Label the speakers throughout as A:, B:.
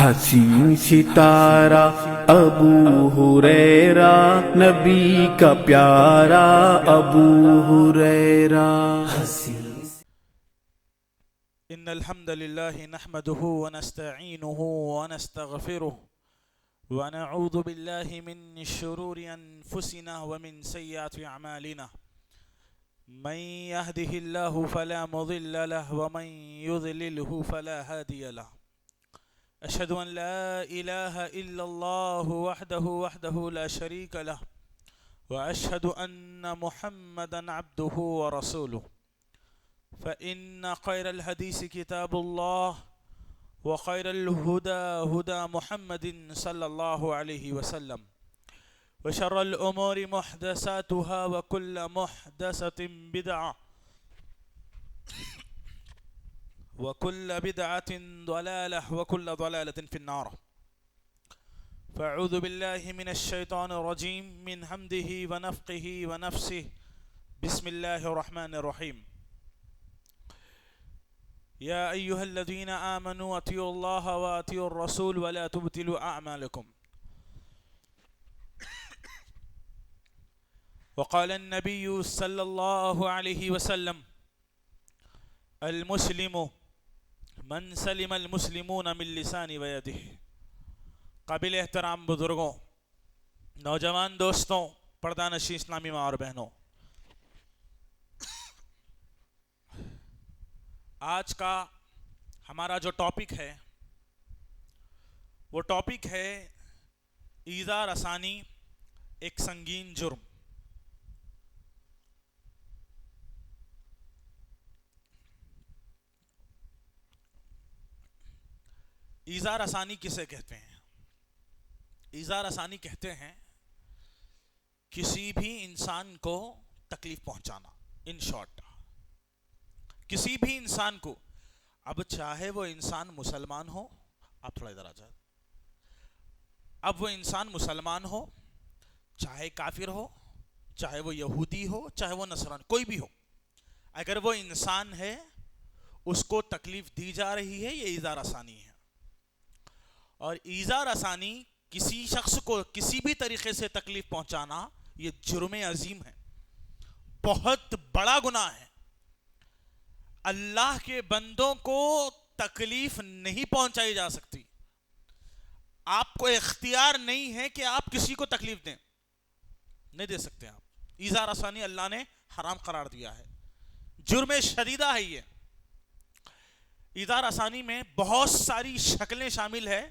A: حسین ستارہ ابو ہریرہ نبی کا پیارا ابو ہریرہ.
B: ان الحمد لله نحمده ونستعينه ونستغفره ونعوذ بالله من شرور انفسنا ومن سيئات اعمالنا من يهده الله فلا مضل له ومن يضلله فلا هادي له. اشهد ان لا اله الا الله وحده لا شريك له واشهد ان محمدا عبده ورسوله. فإن خير الحديث كتاب الله وخير الهدى هدى محمد صلى الله عليه وسلم وشر الأمور محدثاتها وكل محدثة بدعة وكل بدعة ضلالة وكل ضلالة في النار. فأعوذ بالله من الشيطان الرجيم من حمده ونفقه ونفسه. بسم الله الرحمن الرحيم. يا أيها الذين آمنوا أطيعوا الله وأطيعوا الرسول ولا تبطلوا أعمالكم. وقال النبي صلى الله عليه وسلم المسلم من سلم المسلمون من لسانه ويده. قابل احترام بزرگوں، نوجوان دوستوں، پردہ نشین اسلامی ماں اور بہنوں، آج کا ہمارا جو ٹاپک ہے وہ ٹاپک ہے ایذا رسانی ایک سنگین جرم. ایذا رسانی کسے کہتے ہیں؟ ایذا رسانی کہتے ہیں کسی بھی انسان کو تکلیف پہنچانا. ان شارٹ، کسی بھی انسان کو، اب چاہے وہ انسان مسلمان ہو، آپ تھوڑا ادھر آ جائیں، اب وہ انسان مسلمان ہو، چاہے کافر ہو، چاہے وہ یہودی ہو، چاہے وہ نصرانی، کوئی بھی ہو، اگر وہ انسان ہے اس کو تکلیف دی جا رہی ہے، یہ ایذا رسانی ہے. اور ایذا رسانی کسی شخص کو کسی بھی طریقے سے تکلیف پہنچانا یہ جرم عظیم ہے، بہت بڑا گناہ ہے. اللہ کے بندوں کو تکلیف نہیں پہنچائی جا سکتی. آپ کو اختیار نہیں ہے کہ آپ کسی کو تکلیف دیں، نہیں دے سکتے آپ. ایذا رسانی اللہ نے حرام قرار دیا ہے، جرم شدیدہ ہے یہ. ایذا رسانی میں بہت ساری شکلیں شامل ہے،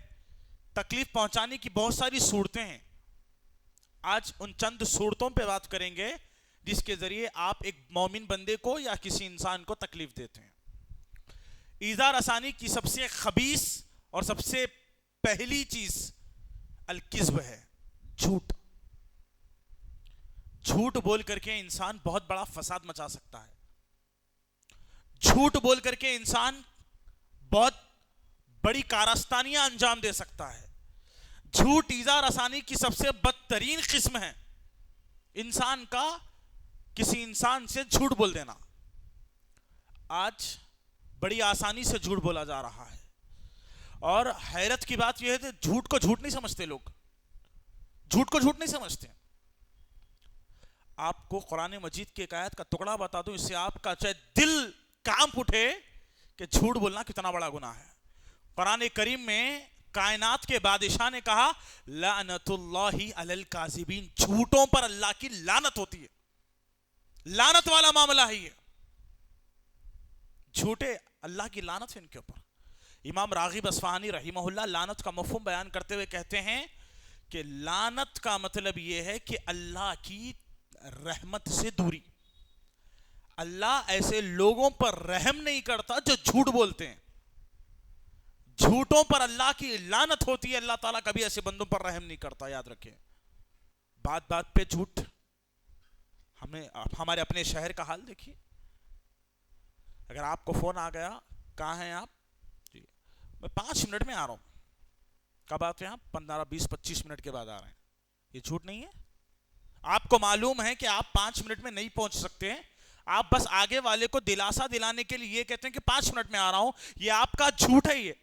B: تکلیف پہنچانے کی بہت ساری صورتیں ہیں. آج ان چند صورتوں پہ بات کریں گے جس کے ذریعے آپ ایک مومن بندے کو یا کسی انسان کو تکلیف دیتے ہیں. ایذا رسانی کی سب سے خبیث اور سب سے پہلی چیز الکذب ہے، جھوٹ. جھوٹ بول کر کے انسان بہت بڑا فساد مچا سکتا ہے. جھوٹ بول کر کے انسان بہت بڑی کارستانیاں انجام دے سکتا ہے. جھوٹ ایذا رسانی کی سب سے بدترین قسم ہے، انسان کا کسی انسان سے جھوٹ بول دینا. آج بڑی آسانی سے جھوٹ بولا جا رہا ہے، اور حیرت کی بات یہ ہے کہ جھوٹ کو جھوٹ نہیں سمجھتے لوگ، جھوٹ کو جھوٹ نہیں سمجھتے. آپ کو قرآن مجید کی ایک آیت کا ٹکڑا بتا دوں، اس سے آپ کا چاہے دل کانپ اٹھے کہ جھوٹ بولنا کتنا بڑا گناہ ہے. قرآن کریم میں کائنات کے بادشاہ نے کہا لعنت اللہ علی الکاذبین، جھوٹوں پر اللہ کی لعنت ہوتی ہے. لعنت والا معاملہ ہے یہ، جھوٹے اللہ کی لعنت ہے ان کے اوپر. امام راغب اصفہانی رحمہ اللہ لعنت کا مفہوم بیان کرتے ہوئے کہتے ہیں کہ لعنت کا مطلب یہ ہے کہ اللہ کی رحمت سے دوری. اللہ ایسے لوگوں پر رحم نہیں کرتا جو جھوٹ بولتے ہیں. جھوٹوں پر اللہ کی لعنت ہوتی ہے. اللہ تعالیٰ کبھی ایسے بندوں پر رحم نہیں کرتا، یاد رکھیں. بات بات پہ جھوٹ. ہمارے اپنے شہر کا حال دیکھیے. اگر آپ کو فون آ گیا کہاں ہیں آپ، جی میں 5 منٹ میں آ رہا ہوں، کب آتے ہیں آپ؟ 15-20-25 منٹ کے بعد آ رہے ہیں. یہ جھوٹ نہیں ہے؟ آپ کو معلوم ہے کہ آپ 5 منٹ میں نہیں پہنچ سکتے، آپ بس آگے والے کو دلاسا دلانے کے لیے یہ کہتے ہیں کہ 5 منٹ میں آ رہا ہوں. یہ آپ کا جھوٹ ہے. یہ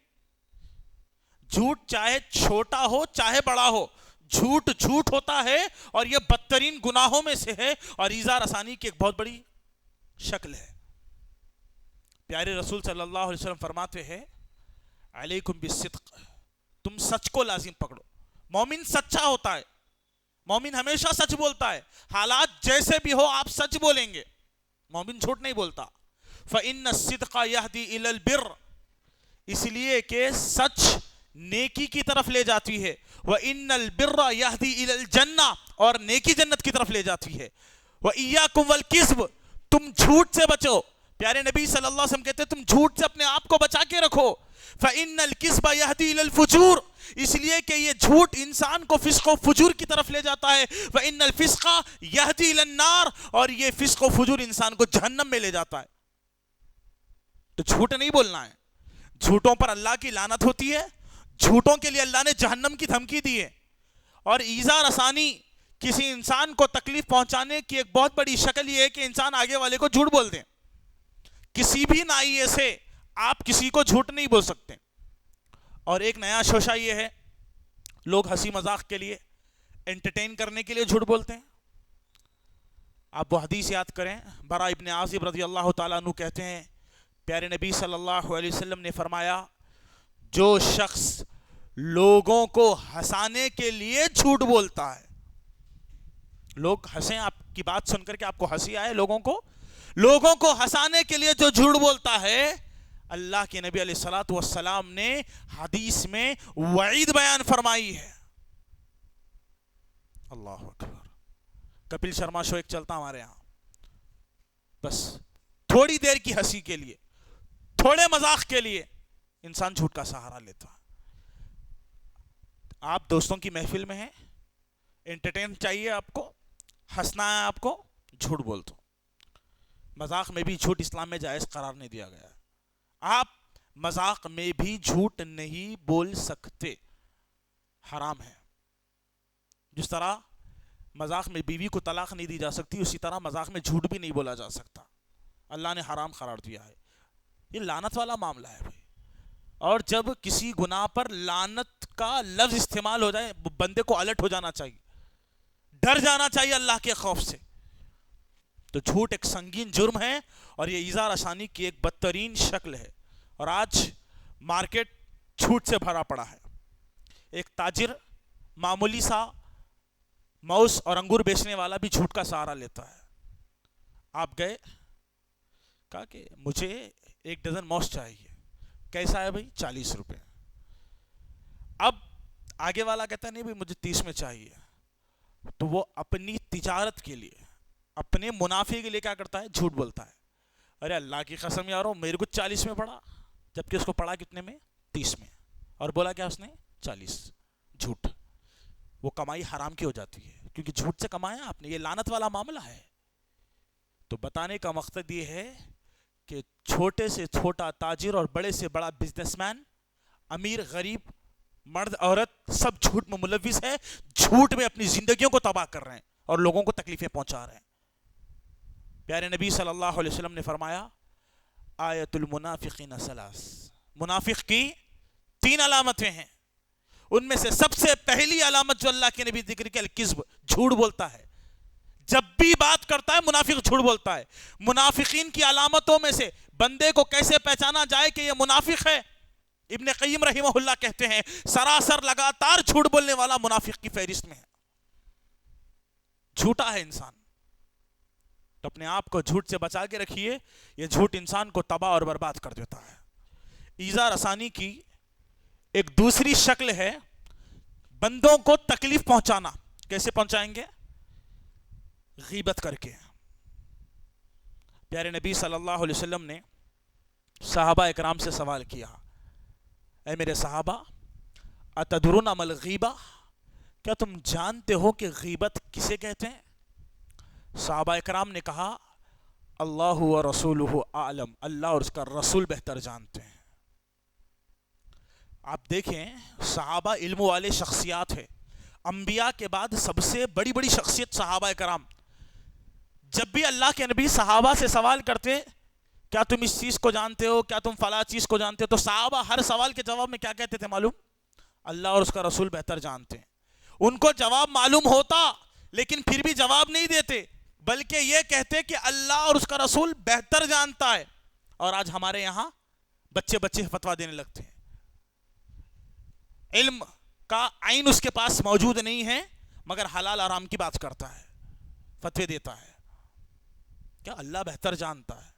B: جھوٹ چاہے چھوٹا ہو چاہے بڑا ہو، جھوٹ جھوٹ ہوتا ہے اور یہ بدترین گناہوں میں سے ہے اور ایذا رسانی کی ایک بہت بڑی شکل ہے۔ پیارے رسول صلی اللہ علیہ وسلم فرماتے ہیں علیکم بالصدق، تم سچ کو لازم پکڑو۔ مومن سچا ہوتا ہے، مومن ہمیشہ سچ بولتا ہے، حالات جیسے بھی ہو آپ سچ بولیں گے، مومن جھوٹ نہیں بولتا۔ فإن الصدق يهدي إلى البر، اس لیے کہ سچ نیکی کی طرف لے جاتی ہے، وإن البر يهدي إلى الجنة، اور نیکی جنت کی طرف لے جاتی ہے۔ وإياكم والكذب، تم جھوٹ سے بچو، پیارے نبی صلی اللہ علیہ وسلم کہتے ہیں تم جھوٹ سے اپنے آپ کو بچا کے رکھو۔ فإن الكذب يهدي إلى الفجور، اس لیے کہ یہ جھوٹ انسان کو فسق و فجور کی طرف لے جاتا ہے۔ وإن الفسق يهدي إلى النار، اور یہ فسق و فجور انسان کو جہنم میں لے جاتا ہے۔ تو جھوٹ نہیں بولنا ہے، جھوٹوں پر اللہ کی لعنت ہوتی ہے، جھوٹوں کے لیے اللہ نے جہنم کی دھمکی دی ہے۔ اور ایذا رسانی کسی انسان کو تکلیف پہنچانے کی ایک بہت بڑی شکل یہ ہے کہ انسان آگے والے کو جھوٹ بول دیں۔ کسی بھی نائیے سے آپ کسی کو جھوٹ نہیں بول سکتے۔ اور ایک نیا شوشہ یہ ہے، لوگ ہنسی مذاق کے لیے، انٹرٹین کرنے کے لیے جھوٹ بولتے ہیں۔ آپ وہ حدیث یاد کریں، برا ابن عازب رضی اللہ تعالیٰ عنہ کہتے ہیں پیارے نبی صلی اللہ علیہ وسلم نے فرمایا جو شخص لوگوں کو ہنسانے کے لیے جھوٹ بولتا ہے، لوگ ہنسیں آپ کی بات سن کر کے آپ کو ہنسی آئے، لوگوں کو ہنسانے کے لیے جو جھوٹ بولتا ہے، اللہ کے نبی علیہ الصلوۃ والسلام نے حدیث میں وعید بیان فرمائی ہے۔ اللہ اکبر۔ کپل شرما شو ایک چلتا ہمارے ہاں، بس تھوڑی دیر کی ہنسی کے لیے، تھوڑے مذاق کے لیے انسان جھوٹ کا سہارا لیتا ہے۔ آپ دوستوں کی محفل میں ہیں، انٹرٹین چاہیے آپ کو، ہنسنا ہے آپ کو، جھوٹ بول دو۔ مذاق میں بھی جھوٹ اسلام میں جائز قرار نہیں دیا گیا ہے، آپ مذاق میں بھی جھوٹ نہیں بول سکتے، حرام ہے۔ جس طرح مذاق میں بیوی کو طلاق نہیں دی جا سکتی، اسی طرح مذاق میں جھوٹ بھی نہیں بولا جا سکتا، اللہ نے حرام قرار دیا ہے۔ یہ لعنت والا معاملہ ہے بھائی، اور جب کسی گناہ پر لعنت کا لفظ استعمال ہو جائے بندے کو الرٹ ہو جانا چاہیے، ڈر جانا چاہیے اللہ کے خوف سے۔ تو جھوٹ ایک سنگین جرم ہے اور یہ ایذا رسانی کی ایک بدترین شکل ہے، اور آج مارکیٹ جھوٹ سے بھرا پڑا ہے۔ ایک تاجر معمولی سا موز اور انگور بیچنے والا بھی جھوٹ کا سہارا لیتا ہے۔ آپ گئے، کہا کہ مجھے 1 ڈزن موز چاہیے، کیسا ہے بھائی؟ 40 روپے۔ اب آگے والا کہتا ہے نہیں بھائی مجھے 30 میں چاہیے، تو وہ اپنی تجارت کے لیے، اپنے منافع کے لیے کیا کرتا ہے؟ جھوٹ بولتا ہے۔ ارے اللہ کی قسم یارو میرے کو 40 میں پڑا، جبکہ اس کو پڑا کتنے میں؟ 30 میں، اور بولا کیا اس نے؟ 40۔ جھوٹ، وہ کمائی حرام کی ہو جاتی ہے کیونکہ جھوٹ سے کمایا آپ نے، یہ لعنت والا معاملہ ہے۔ تو بتانے کا مقصد یہ ہے کہ چھوٹے سے چھوٹا تاجر اور بڑے سے بڑا بزنس مین، امیر غریب، مرد عورت، سب جھوٹ میں ملوث ہے، جھوٹ میں اپنی زندگیوں کو تباہ کر رہے ہیں اور لوگوں کو تکلیفیں پہنچا رہے ہیں۔ پیارے نبی صلی اللہ علیہ وسلم نے فرمایا آیت المنافقین ثلاث، منافق کی 3 علامتیں ہیں، ان میں سے سب سے پہلی علامت جو اللہ کے نبی ذکر کی الکذب، جھوٹ بولتا ہے، جب بھی بات کرتا ہے منافق جھوٹ بولتا ہے۔ منافقین کی علامتوں میں سے بندے کو کیسے پہچانا جائے کہ یہ منافق ہے؟ ابن قیم رحمہ اللہ کہتے ہیں سراسر لگاتار جھوٹ بولنے والا منافق کی فہرست میں ہے، جھوٹا ہے انسان۔ تو اپنے آپ کو جھوٹ سے بچا کے رکھیے، یہ جھوٹ انسان کو تباہ اور برباد کر دیتا ہے۔ ایذا رسانی کی ایک دوسری شکل ہے بندوں کو تکلیف پہنچانا۔ کیسے پہنچائیں گے؟ غیبت کر کے۔ پیارے نبی صلی اللہ علیہ وسلم نے صحابہ اکرام سے سوال کیا، اے میرے صحابہ اتدرون ما الغیبہ، کیا تم جانتے ہو کہ غیبت کسے کہتے ہیں؟ صحابہ اکرام نے کہا اللہ و رسولہ اعلم، اللہ اور اس کا رسول بہتر جانتے ہیں۔ آپ دیکھیں صحابہ علم والے شخصیات ہیں، انبیاء کے بعد سب سے بڑی بڑی شخصیت صحابہ کرام۔ جب بھی اللہ کے نبی صحابہ سے سوال کرتے کیا تم اس چیز کو جانتے ہو، کیا تم فلاں چیز کو جانتے ہو، تو صحابہ ہر سوال کے جواب میں کیا کہتے تھے معلوم؟ اللہ اور اس کا رسول بہتر جانتے ہیں. ان کو جواب معلوم ہوتا لیکن پھر بھی جواب نہیں دیتے، بلکہ یہ کہتے کہ اللہ اور اس کا رسول بہتر جانتا ہے. اور آج ہمارے یہاں بچے فتویٰ دینے لگتے ہیں، علم کا عین اس کے پاس موجود نہیں ہے مگر حلال حرام کی بات کرتا ہے، فتوے دیتا ہے. کیا اللہ بہتر جانتا ہے؟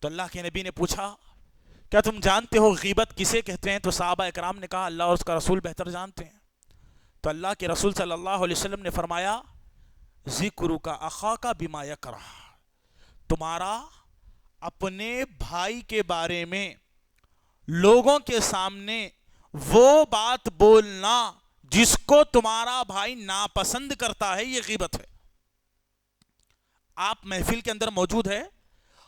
B: تو اللہ کے نبی نے پوچھا کیا تم جانتے ہو غیبت کسے کہتے ہیں؟ تو صحابہ اکرام نے کہا اللہ اور اس کا رسول بہتر جانتے ہیں. تو اللہ کے رسول صلی اللہ علیہ وسلم نے فرمایا ذکرک اخاک بما یکرہ، تمہارا اپنے بھائی کے بارے میں لوگوں کے سامنے وہ بات بولنا جس کو تمہارا بھائی ناپسند کرتا ہے، یہ غیبت ہے. آپ محفل کے اندر موجود ہے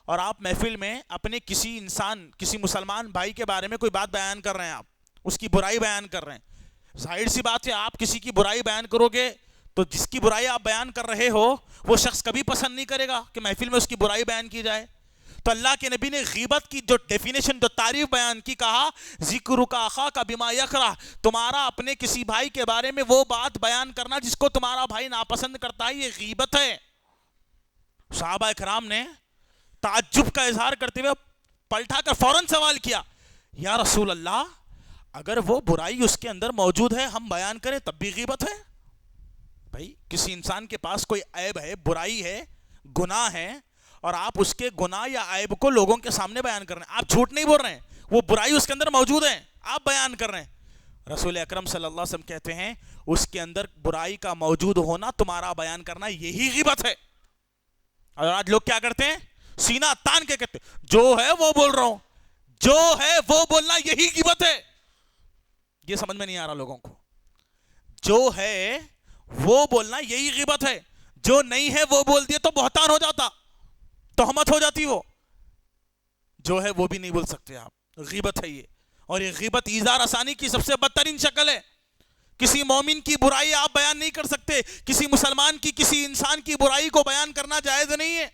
B: اور آپ محفل میں اپنے کسی انسان، کسی مسلمان بھائی کے بارے میں کوئی بات بیان کر رہے ہیں، آپ اس کی برائی بیان کر رہے ہیں. ظاہر سی بات ہے آپ کسی کی برائی بیان کرو گے تو جس کی برائی آپ بیان کر رہے ہو وہ شخص کبھی پسند نہیں کرے گا کہ محفل میں اس کی برائی بیان کی جائے. تو اللہ کے نبی نے غیبت کی جو ڈیفینیشن، جو تعریف بیان کی، کہا ذکرک اخاک بما یکرہ، تمہارا اپنے کسی بھائی کے بارے میں وہ بات بیان کرنا جس کو تمہارا بھائی ناپسند کرتا ہے، یہ غیبت ہے. صحابہ اکرام نے تعجب کا اظہار کرتے ہوئے پلٹا کر فوراً سوال کیا یا رسول اللہ، اگر وہ برائی اس کے اندر موجود ہے ہم بیان کریں تب بھی غیبت ہے؟ بھائی کسی انسان کے پاس کوئی عیب ہے، برائی ہے، گناہ ہے، اور آپ اس کے گناہ یا عیب کو لوگوں کے سامنے بیان کر رہے ہیں. آپ جھوٹ نہیں بول رہے ہیں، وہ برائی اس کے اندر موجود ہے، آپ بیان کر رہے ہیں. رسول اکرم صلی اللہ علیہ وسلم کہتے ہیں اس کے اندر برائی کا موجود ہونا، تمہارا بیان کرنا، یہی غیبت ہے. اور آج لوگ کیا کرتے ہیں؟ سینہ تان کے کہتے ہیں جو ہے وہ بول رہا ہوں، جو ہے وہ بولنا یہی غیبت ہے. یہ سمجھ میں نہیں آ رہا لوگوں کو. جو ہے وہ بولنا یہی غیبت ہے، جو نہیں ہے وہ بول دیے تو بہتان ہو جاتا، تہمت ہو جاتی. وہ جو ہے وہ بھی نہیں بول سکتے آپ، غیبت ہے یہ. اور یہ غیبت ایذا رسانی کی سب سے بدترین شکل ہے. کسی مومن کی برائی آپ بیان نہیں کر سکتے، کسی مسلمان کی، کسی انسان کی برائی کو بیان کرنا جائز نہیں ہے.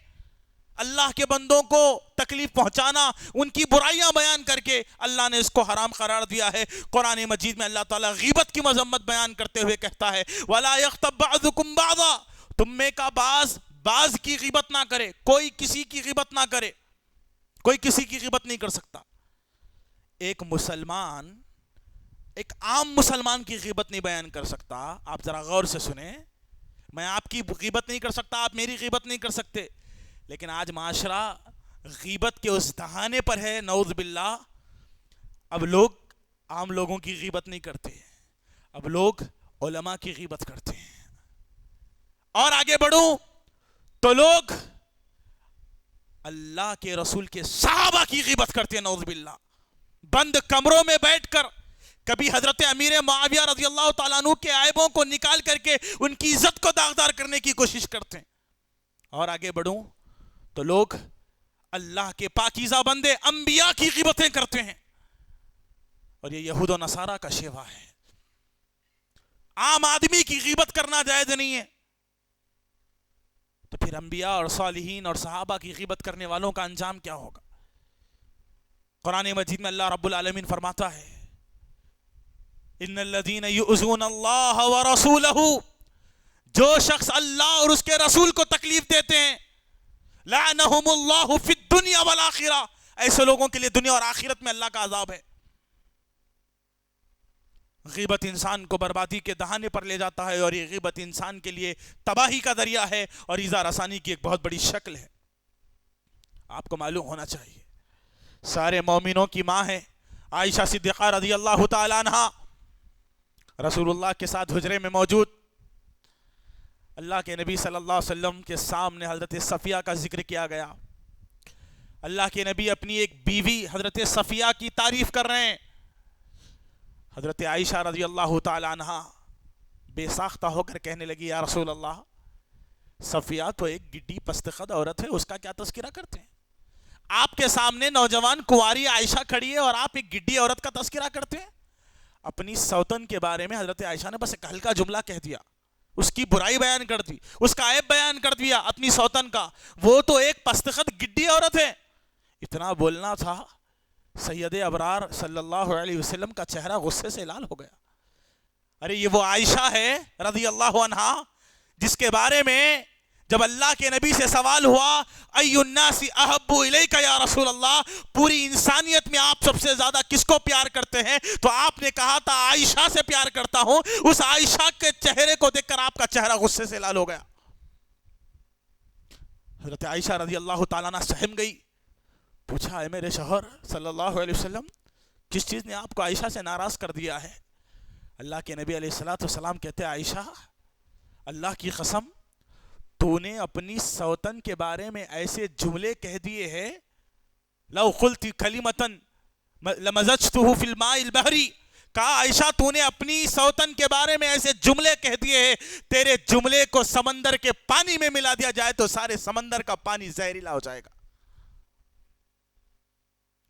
B: اللہ کے بندوں کو تکلیف پہنچانا، ان کی برائیاں بیان کر کے اللہ نے اس کو حرام قرار دیا ہے. قرآن مجید میں اللہ تعالیٰ غیبت کی مذمت بیان کرتے ہوئے کہتا ہے وَلَا يَغْتَبْ بَعْضُكُمْ بَعْضًا، تم میں کا بعض کی غیبت نہ کرے. کوئی کسی کی غیبت نہ کرے، کوئی کسی کی غیبت نہیں کر سکتا. ایک مسلمان، ایک عام مسلمان کی غیبت نہیں بیان کر سکتا. آپ ذرا غور سے سنیں، میں آپ کی غیبت نہیں کر سکتا، آپ میری غیبت نہیں کر سکتے. لیکن آج معاشرہ غیبت کے اس دہانے پر ہے، نعوذ باللہ. اب لوگ عام لوگوں کی غیبت نہیں کرتے، اب لوگ علماء کی غیبت کرتے ہیں. اور آگے بڑھوں تو لوگ اللہ کے رسول کے صحابہ کی غیبت کرتے ہیں، نعوذ باللہ. بند کمروں میں بیٹھ کر کبھی حضرت امیر معاویہ رضی اللہ تعالیٰ عنہ کے عیبوں کو نکال کر کے ان کی عزت کو داغدار کرنے کی کوشش کرتے ہیں. اور آگے بڑھوں تو لوگ اللہ کے پاکیزہ بندے انبیاء کی غیبتیں کرتے ہیں، اور یہ یہود و نصارہ کا شیوا ہے. عام آدمی کی غیبت کرنا جائز نہیں ہے، تو پھر انبیاء اور صالحین اور صحابہ کی غیبت کرنے والوں کا انجام کیا ہوگا؟ قرآن مجید میں اللہ رب العالمین فرماتا ہے ان الذین یؤذون اللہ ورسولہ، جو شخص اللہ اور اس کے رسول کو تکلیف دیتے ہیں لعنہم اللہ فی الدنیا والآخرہ، ایسے لوگوں کے لیے دنیا اور آخرت میں اللہ کا عذاب ہے. غیبت انسان کو بربادی کے دہانے پر لے جاتا ہے، اور یہ غیبت انسان کے لیے تباہی کا ذریعہ ہے اور ایذا رسانی کی ایک بہت بڑی شکل ہے. آپ کو معلوم ہونا چاہیے سارے مومنوں کی ماں ہے عائشہ صدیقہ رضی اللہ تعالی عنہا. رسول اللہ کے ساتھ حجرے میں موجود اللہ کے نبی صلی اللہ علیہ وسلم کے سامنے حضرت صفیہ کا ذکر کیا گیا. اللہ کے نبی اپنی ایک بیوی حضرت صفیہ کی تعریف کر رہے ہیں. حضرت عائشہ رضی اللہ تعالی عنہا بے ساختہ ہو کر کہنے لگی یا رسول اللہ، صفیہ تو ایک گڈی پستخد عورت ہے، اس کا کیا تذکرہ کرتے ہیں؟ آپ کے سامنے نوجوان کنواری عائشہ کھڑی ہے اور آپ ایک گڈی عورت کا تذکرہ کرتے ہیں. اپنی سوتن کے بارے میں حضرت عائشہ نے بس ایک ہلکا جملہ کہہ دیا، اس کی برائی بیان کر دی، اس کا عیب بیان کر دیا اپنی سوتن کا. وہ تو ایک پستخد گڈی عورت ہے. اتنا بولنا تھا سید ابرار صلی اللہ علیہ وسلم کا چہرہ غصے سے لال ہو گیا. ارے یہ وہ عائشہ ہے رضی اللہ عنہا جس کے بارے میں جب اللہ کے نبی سے سوال ہوا ای الناس احب الیک یا رسول اللہ، پوری انسانیت میں آپ سب سے زیادہ کس کو پیار کرتے ہیں، تو آپ نے کہا تھا عائشہ سے پیار کرتا ہوں. اس عائشہ کے چہرے کو دیکھ کر آپ کا چہرہ غصے سے لال ہو گیا. حضرت عائشہ رضی اللہ تعالیٰ عنہ سہم گئی. پوچھا اے میرے شوہر صلی اللہ علیہ وسلم، کس چیز نے آپ کو عائشہ سے ناراض کر دیا ہے؟ اللہ کے نبی علیہ السلام کہتے ہیں عائشہ اللہ کی قسم تو نے اپنی سوتن کے بارے میں ایسے جملے کہہ دیے ہیں لو قلت کلمتن لمزجتہ فی الماء البحری. کہا عائشہ تو نے اپنی سوتن کے بارے میں ایسے جملے کہہ دیے ہیں تیرے جملے کو سمندر کے پانی میں ملا دیا جائے تو سارے سمندر کا پانی زہریلا ہو جائے گا.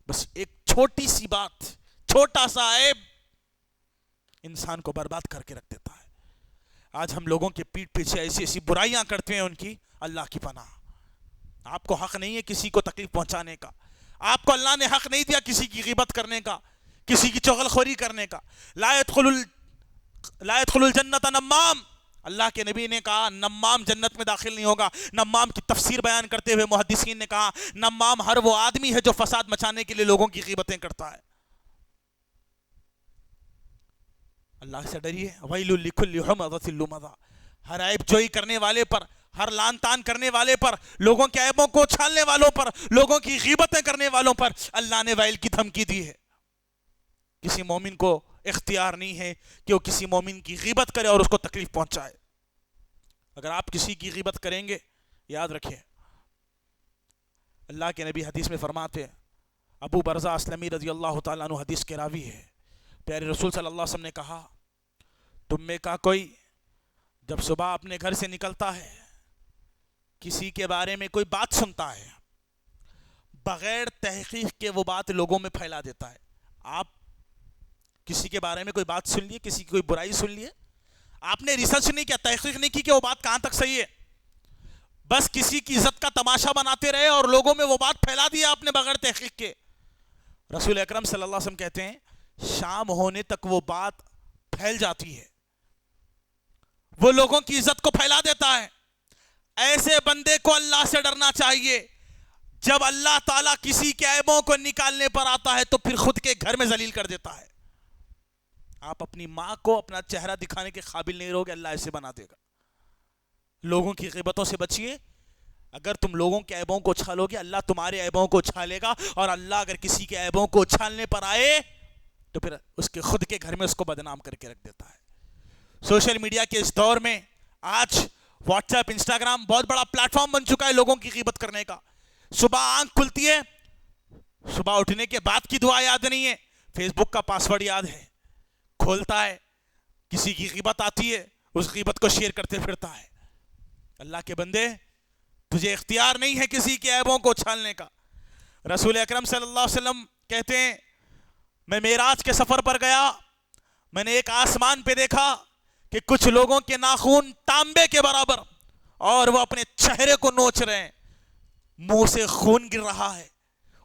B: بس ایک چھوٹی سی بات، چھوٹا سا عیب انسان کو برباد کر کے رکھ دیتا ہے. آج ہم لوگوں کے پیٹھ پیچھے ایسی ایسی برائیاں کرتے ہیں، ان کی اللہ کی پناہ. آپ کو حق نہیں ہے کسی کو تکلیف پہنچانے کا. آپ کو اللہ نے حق نہیں دیا کسی کی غیبت کرنے کا، کسی کی چغل خوری کرنے کا. لا يدخل الجنت نمام، اللہ کے نبی نے کہا نمام جنت میں داخل نہیں ہوگا. نمام کی تفسیر بیان کرتے ہوئے محدثین نے کہا نمام ہر وہ آدمی ہے جو فساد مچانے کے لیے لوگوں کی غیبتیں کرتا ہے. اللہ سے ڈریے. ویل لکل ہمزۃ لمزہ، ہر عیب جوئی کرنے والے پر، ہر لان تان کرنے والے پر، لوگوں کے عیبوں کو چھالنے والوں پر، لوگوں کی غیبتیں کرنے والوں پر اللہ نے ویل کی دھمکی دی ہے. کسی مومن کو اختیار نہیں ہے کہ وہ کسی مومن کی غیبت کرے اور اس کو تکلیف پہنچائے. اگر آپ کسی کی غیبت کریں گے یاد رکھیں اللہ کے نبی حدیث میں فرماتے ہیں، ابو برزہ اسلمی رضی اللہ تعالیٰ عنہ حدیث کے راوی ہے، پیارے رسول صلی اللہ علیہ وسلم نے کہا تم میں کا کوئی جب صبح اپنے گھر سے نکلتا ہے کسی کے بارے میں کوئی بات سنتا ہے بغیر تحقیق کے وہ بات لوگوں میں پھیلا دیتا ہے. آپ کسی کے بارے میں کوئی بات سن لیے، کسی کی کوئی برائی سن لیے، آپ نے ریسرچ نہیں کیا، تحقیق نہیں کی کہ وہ بات کہاں تک صحیح ہے، بس کسی کی عزت کا تماشا بناتے رہے اور لوگوں میں وہ بات پھیلا دیا آپ نے بغیر تحقیق کے. رسول اکرم صلی اللہ علیہ وسلم کہتے ہیں شام ہونے تک وہ بات پھیل جاتی ہے، وہ لوگوں کی عزت کو پھیلا دیتا ہے. ایسے بندے کو اللہ سے ڈرنا چاہیے. جب اللہ تعالیٰ کسی کے عیبوں کو نکالنے پر آتا ہے تو پھر خود کے گھر میں ذلیل کر دیتا ہے. آپ اپنی ماں کو اپنا چہرہ دکھانے کے قابل نہیں رہو گے، اللہ ایسے بنا دے گا. لوگوں کی غیبتوں سے بچیے. اگر تم لوگوں کے عیبوں کو اچھالو گے اللہ تمہارے عیبوں کو اچھالے گا، اور اللہ اگر کسی کے عیبوں کو اچھالنے پر آئے تو پھر اس کے خود کے گھر میں اس کو بدنام کر کے رکھ دیتا ہے. سوشل میڈیا کے اس دور میں آج واٹس ایپ، انسٹاگرام بہت بڑا پلیٹ فارم بن چکا ہے لوگوں کی غیبت کرنے کا. صبح آنکھ کھلتی ہے، صبح اٹھنے کے بعد کی دعا یاد نہیں ہے، فیس بک کا پاسورڈ یاد ہے، کھولتا ہے، کسی کی غیبت آتی ہے اس غیبت کو شیئر کرتے پھرتا ہے. اللہ کے بندے تجھے اختیار نہیں ہے کسی کے عیبوں کو چھالنے کا. رسول اکرم صلی اللہ علیہ وسلم کہتے ہیں میں معراج کے سفر پر گیا، میں نے ایک آسمان پہ دیکھا کہ کچھ لوگوں کے ناخون تانبے کے برابر اور وہ اپنے چہرے کو نوچ رہے ہیں، منہ سے خون گر رہا ہے.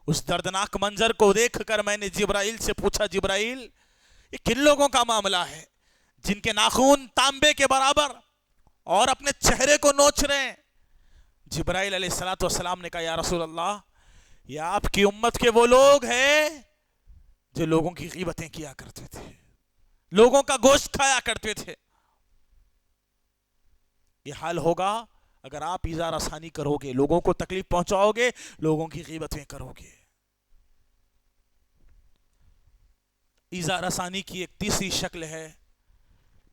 B: اس دردناک منظر کو دیکھ کر میں نے جبرائیل سے پوچھا جبرائیل یہ کن لوگوں کا معاملہ ہے جن کے ناخون تانبے کے برابر اور اپنے چہرے کو نوچ رہے ہیں؟ جبرائیل علیہ السلام نے کہا یا رسول اللہ یہ آپ کی امت کے وہ لوگ ہیں جو لوگوں کی غیبتیں کیا کرتے تھے، لوگوں کا گوشت کھایا کرتے تھے. یہ حال ہوگا اگر آپ اظہار آسانی کرو گے، لوگوں کو تکلیف پہنچاؤ گے، لوگوں کی غیبتیں کرو گے. اظہار آسانی کی ایک تیسری شکل ہے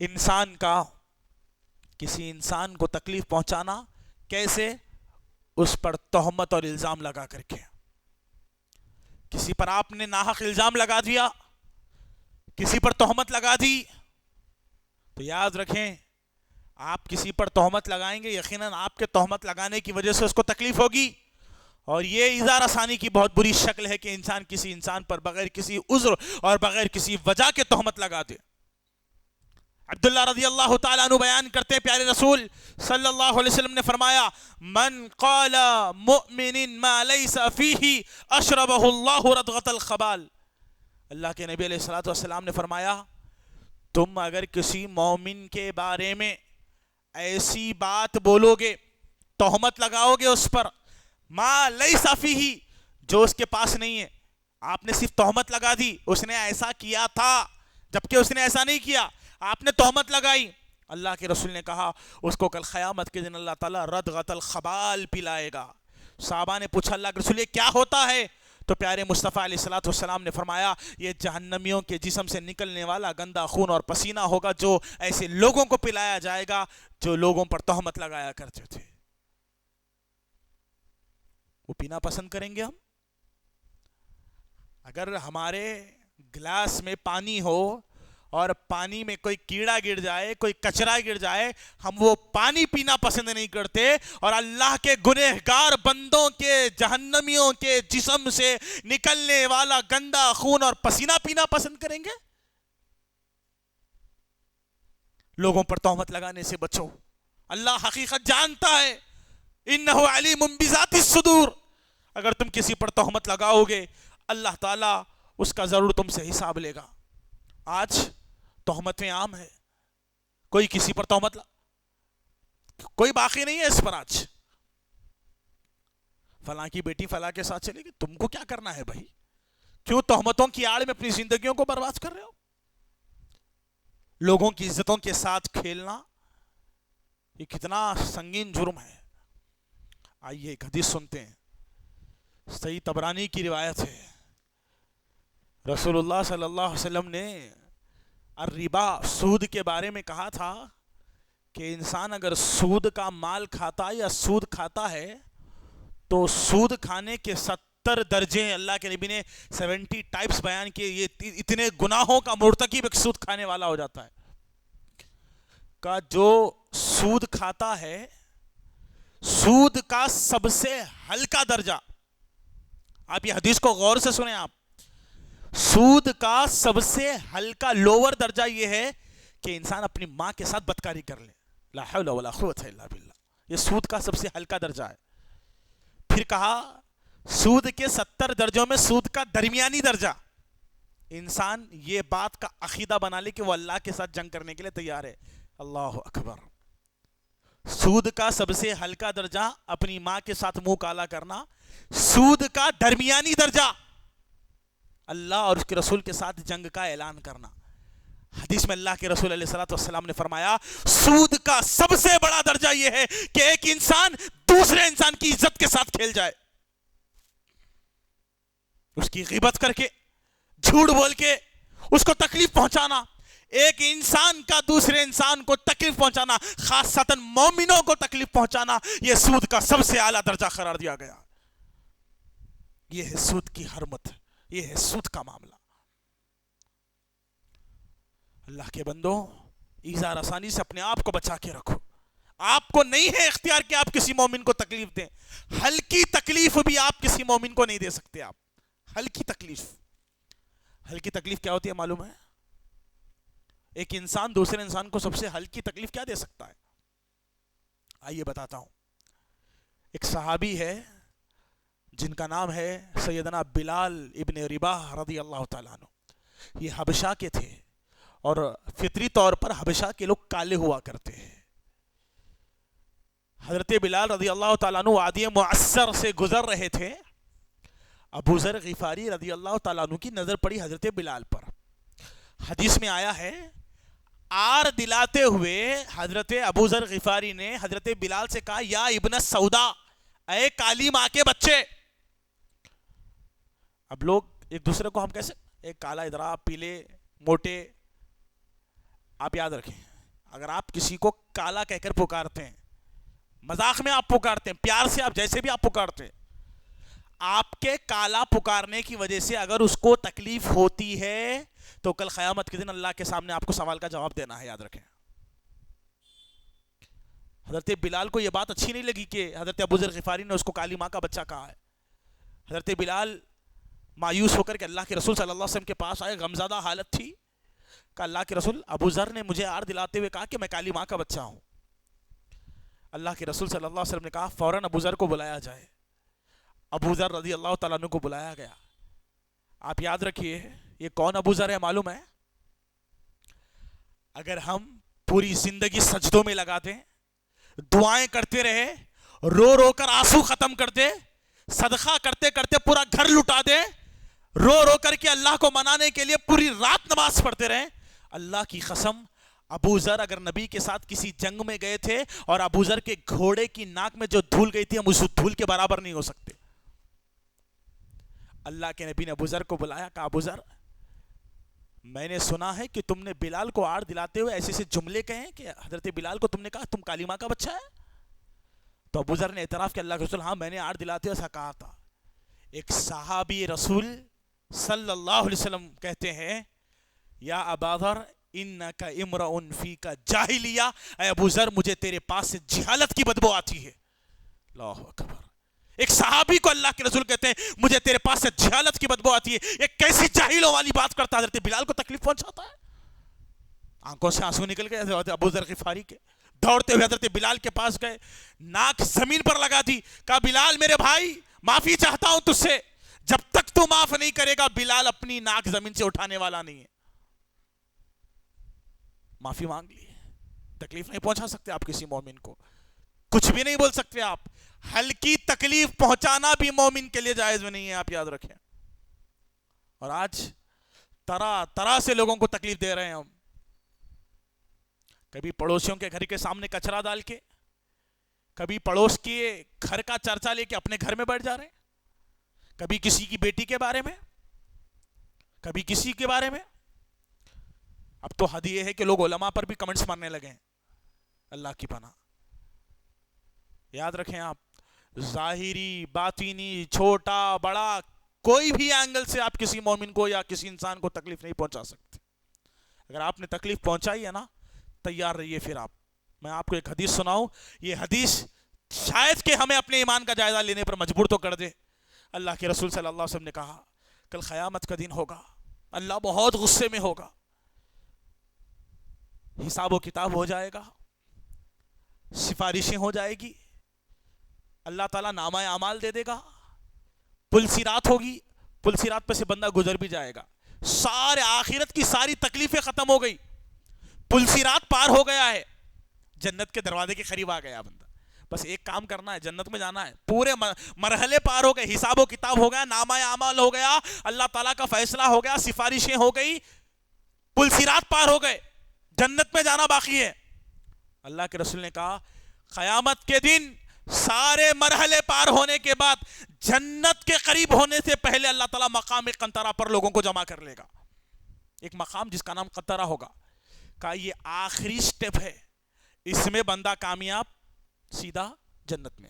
B: انسان کا کسی انسان کو تکلیف پہنچانا. کیسے؟ اس پر تہمت اور الزام لگا کر کے. کسی پر آپ نے ناحق الزام لگا دیا، کسی پر تہمت لگا دی، تو یاد رکھیں آپ کسی پر تہمت لگائیں گے یقیناً آپ کے تہمت لگانے کی وجہ سے اس کو تکلیف ہوگی. اور یہ اظہار آسانی کی بہت بری شکل ہے کہ انسان کسی انسان پر بغیر کسی عذر اور بغیر کسی وجہ کے تہمت لگا دے. عبداللہ رضی اللہ تعالیٰ عنہ بیان کرتے ہیں پیارے رسول صلی اللہ علیہ وسلم نے فرمایا من قال مؤمن ما لیس فیہ اشربہ اللہ ردغۃ الخبال. اللہ کے نبی علیہ السلام نے فرمایا تم اگر کسی مومن کے بارے میں ایسی بات بولو گے، تہمت لگاؤ گے اس پر، ما لیس فیہ، جو اس کے پاس نہیں ہے، آپ نے صرف تہمت لگا دی اس نے ایسا کیا تھا جبکہ اس نے ایسا نہیں کیا، آپ نے تہمت لگائی، اللہ کے رسول نے کہا اس کو کل قیامت کے دن اللہ تعالیٰ ردغۃ الخبال پلائے گا. صحابہ نے پوچھا اللہ کے رسول یہ کیا ہوتا ہے؟ تو پیارے مصطفیٰ علیہ السلام نے فرمایا یہ جہنمیوں کے جسم سے نکلنے والا گندا خون اور پسینہ ہوگا جو ایسے لوگوں کو پلایا جائے گا جو لوگوں پر تہمت لگایا کرتے تھے. وہ پینا پسند کریں گے ہم؟ اگر ہمارے گلاس میں پانی ہو اور پانی میں کوئی کیڑا گر جائے، کوئی کچرا گر جائے، ہم وہ پانی پینا پسند نہیں کرتے، اور اللہ کے گنہگار بندوں کے جہنمیوں کے جسم سے نکلنے والا گندا خون اور پسینہ پینا پسند کریں گے؟ لوگوں پر تہمت لگانے سے بچو، اللہ حقیقت جانتا ہے، انہ علیم بذات الصدور. اگر تم کسی پر تہمت لگاؤ گے اللہ تعالیٰ اس کا ضرور تم سے حساب لے گا. آج تہمتیں عام ہے، کوئی کسی پر تہمت کوئی باقی نہیں ہے اس پر. آج فلاں کی بیٹی فلاں کے ساتھ چلے گی، تم کو کیا کرنا ہے بھائی؟ کیوں تہمتوں کی آڑ میں اپنی زندگیوں کو برباد کر رہے ہو؟ لوگوں کی عزتوں کے ساتھ کھیلنا یہ کتنا سنگین جرم ہے. آئیے ایک حدیث سنتے ہیں، صحیح طبرانی کی روایت ہے. رسول اللہ صلی اللہ علیہ وسلم نے الربا، سود کے بارے میں کہا تھا کہ انسان اگر سود کا مال کھاتا یا سود کھاتا ہے تو سود کھانے کے 70 درجے، اللہ کے نبی نے 70 ٹائپس بیان کیے، یہ اتنے گناہوں کا مرتکب ایک سود کھانے والا ہو جاتا ہے. کا جو سود کھاتا ہے، سود کا سب سے ہلکا درجہ، آپ یہ حدیث کو غور سے سنیں، آپ سود کا سب سے ہلکا لوور درجہ یہ ہے کہ انسان اپنی ماں کے ساتھ بدکاری کر لے. لا حول ولا قوت الا باللہ. یہ سود کا سب سے ہلکا درجہ ہے. پھر کہا سود کے 70 درجوں میں سود کا درمیانی درجہ، انسان یہ بات کا عقیدہ بنا لے کہ وہ اللہ کے ساتھ جنگ کرنے کے لیے تیار ہے. اللہ اکبر. سود کا سب سے ہلکا درجہ اپنی ماں کے ساتھ منہ کالا کرنا. سود کا درمیانی درجہ اللہ اور اس کے رسول کے ساتھ جنگ کا اعلان کرنا. حدیث میں اللہ کے رسول علیہ السلام نے فرمایا سود کا سب سے بڑا درجہ یہ ہے کہ ایک انسان دوسرے انسان کی عزت کے ساتھ کھیل جائے، اس کی غیبت کر کے، جھوٹ بول کے اس کو تکلیف پہنچانا. ایک انسان کا دوسرے انسان کو تکلیف پہنچانا، خاصتاً مومنوں کو تکلیف پہنچانا، یہ سود کا سب سے اعلیٰ درجہ قرار دیا گیا. یہ ہے سود کی حرمت، یہ ہے سود کا معاملہ. اللہ کے بندوں، ایذا آسانی سے اپنے آپ کو بچا کے رکھو. آپ کو نہیں ہے اختیار کہ آپ کسی مومن کو تکلیف دیں. ہلکی تکلیف بھی آپ کسی مومن کو نہیں دے سکتے. آپ ہلکی تکلیف کیا ہوتی ہے معلوم ہے؟ ایک انسان دوسرے انسان کو سب سے ہلکی تکلیف کیا دے سکتا ہے؟ آئیے بتاتا ہوں. ایک صحابی ہے جن کا نام ہے سیدنا بلال ابن رباح رضی اللہ تعالیٰ عنہ. یہ حبشہ کے تھے اور فطری طور پر حبشہ کے لوگ کالے ہوا کرتے ہیں. حضرت بلال رضی اللہ تعالیٰ عنہ وادی معصر سے گزر رہے تھے. ابو ذر غفاری رضی اللہ تعالیٰ عنہ کی نظر پڑی حضرت بلال پر. حدیث میں آیا ہے آر دلاتے ہوئے حضرت ابو ذر غفاری نے حضرت بلال سے کہا یا ابن سودا، اے کالی ماں کے بچے. اب لوگ ایک دوسرے کو ہم کیسے، ایک کالا ادھر، پیلے، موٹے. آپ یاد رکھیں اگر آپ کسی کو کالا کہہ کر پکارتے ہیں، مذاق میں آپ پکارتے ہیں، پیار سے آپ جیسے بھی آپ پکارتے ہیں، آپ کے کالا پکارنے کی وجہ سے اگر اس کو تکلیف ہوتی ہے تو کل قیامت کے دن اللہ کے سامنے آپ کو سوال کا جواب دینا ہے. یاد رکھیں. حضرت بلال کو یہ بات اچھی نہیں لگی کہ حضرت ابو ذر غفاری نے اس کو کالی ماں کا بچہ کہا ہے. حضرت بلال مایوس ہو کر کے اللہ کے رسول صلی اللہ علیہ وسلم کے پاس آئے. غمزدہ حالت تھی. کہ اللہ کے رسول ابو ذر نے مجھے آڑ دلاتے ہوئے کہا کہ میں کالی ماں کا بچہ ہوں. اللہ کے رسول صلی اللہ علیہ وسلم نے کہا فوراً ابو ذر کو بلایا جائے. ابو ذر رضی اللہ تعالیٰ عنہ کو بلایا گیا. آپ یاد رکھیے یہ کون ابو ذر ہے معلوم ہے؟ اگر ہم پوری زندگی سجدوں میں لگا دیں, دعائیں کرتے رہے, رو رو کر آنسو ختم کر دے, صدقہ کرتے کرتے پورا گھر لٹا دے, رو رو کر کے اللہ کو منانے کے لیے پوری رات نماز پڑھتے رہے, اللہ کی قسم ابو ذر اگر نبی کے ساتھ کسی جنگ میں گئے تھے اور ابو ذر کے گھوڑے کی ناک میں جو دھول گئی تھی ہم اس دھول کے برابر نہیں ہو سکتے. اللہ کے نبی نے ابو ذر کو بلایا, کہا ابو ذر میں نے سنا ہے کہ تم نے بلال کو آڑ دلاتے ہوئے ایسے جملے کہیں کہ حضرت بلال کو تم نے کہا تم کالی ماں کا بچہ ہے. تو ابو ذر نے اعتراف کیا اللہ کے رسول ہاں میں نے آڑ دلاتے ہوئے ایسا کہا تھا. ایک صحابی رسول صلی اللہ علیہ وسلم کہتے ہیں یا ابا ذر انکا امرؤن فیکا جاہلیہ, اے ابو ذر مجھے تیرے پاس سے جہالت کی بدبو آتی ہے. اللہ اکبر. ایک صحابی کو اللہ کے رسول کہتے ہیں مجھے تیرے پاس سے جہالت کی بدبو آتی ہے. ایک کیسی جاہلوں والی بات کرتا ہے, حضرت بلال کو تکلیف پہنچاتا ہے. آنکھوں سے آنسو نکل گئے ابو ذر غفاری کے, دوڑتے ہوئے حضرت بلال کے پاس گئے, ناک زمین پر لگا دی, کہا بلال میرے بھائی معافی چاہتا ہوں تجھ سے, جب تک تو معاف نہیں کرے گا بلال اپنی ناک زمین سے اٹھانے والا نہیں ہے. معافی مانگ لی. تکلیف نہیں پہنچا سکتے آپ کسی مومن کو, کچھ بھی نہیں بول سکتے آپ. ہلکی تکلیف پہنچانا بھی مومن کے لیے جائز نہیں ہے, آپ یاد رکھیں. اور آج طرح طرح سے لوگوں کو تکلیف دے رہے ہیں ہم. کبھی پڑوسیوں کے گھر کے سامنے کچرا ڈال کے, کبھی پڑوس کے گھر کا چرچا لے کے اپنے گھر میں بیٹھ جا رہے ہیں, کبھی کسی کی بیٹی کے بارے میں, کبھی کسی کے بارے میں. اب تو حد یہ ہے کہ لوگ علماء پر بھی کمنٹس مارنے لگے ہیں. اللہ کی پناہ. یاد رکھیں آپ, ظاہری باطینی چھوٹا بڑا کوئی بھی اینگل سے آپ کسی مومن کو یا کسی انسان کو تکلیف نہیں پہنچا سکتے. اگر آپ نے تکلیف پہنچائی ہے نا, تیار رہیے. پھر میں آپ کو ایک حدیث سناؤں, یہ حدیث شاید کہ ہمیں اپنے ایمان کا جائزہ لینے پر مجبور تو کر دے. اللہ کے رسول صلی اللہ علیہ وسلم نے کہا کل قیامت کا دن ہوگا, اللہ بہت غصے میں ہوگا, حساب و کتاب ہو جائے گا, سفارشیں ہو جائے گی, اللہ تعالیٰ نامہ اعمال دے دے گا, پل صراط ہوگی, پل صراط پہ سے بندہ گزر بھی جائے گا, سارے آخرت کی ساری تکلیفیں ختم ہو گئی, پل صراط پار ہو گیا ہے, جنت کے دروازے کے قریب آ گیا بندہ. بس ایک کام کرنا ہے, جنت میں جانا ہے. پورے مرحلے پار ہو گئے, حساب و کتاب ہو گیا, نامہ اعمال ہو گیا, اللہ تعالیٰ کا فیصلہ ہو گیا, سفارشیں ہو گئی, پل صراط پار ہو گئے, جنت میں جانا باقی ہے. اللہ کے رسول نے کہا قیامت کے دن سارے مرحلے پار ہونے کے بعد جنت کے قریب ہونے سے پہلے اللہ تعالیٰ مقام قنطرہ پر لوگوں کو جمع کر لے گا. ایک مقام جس کا نام قنطرہ ہوگا. کہا یہ آخری سٹیپ ہے, اس میں بندہ کامیاب سیدھا جنت میں.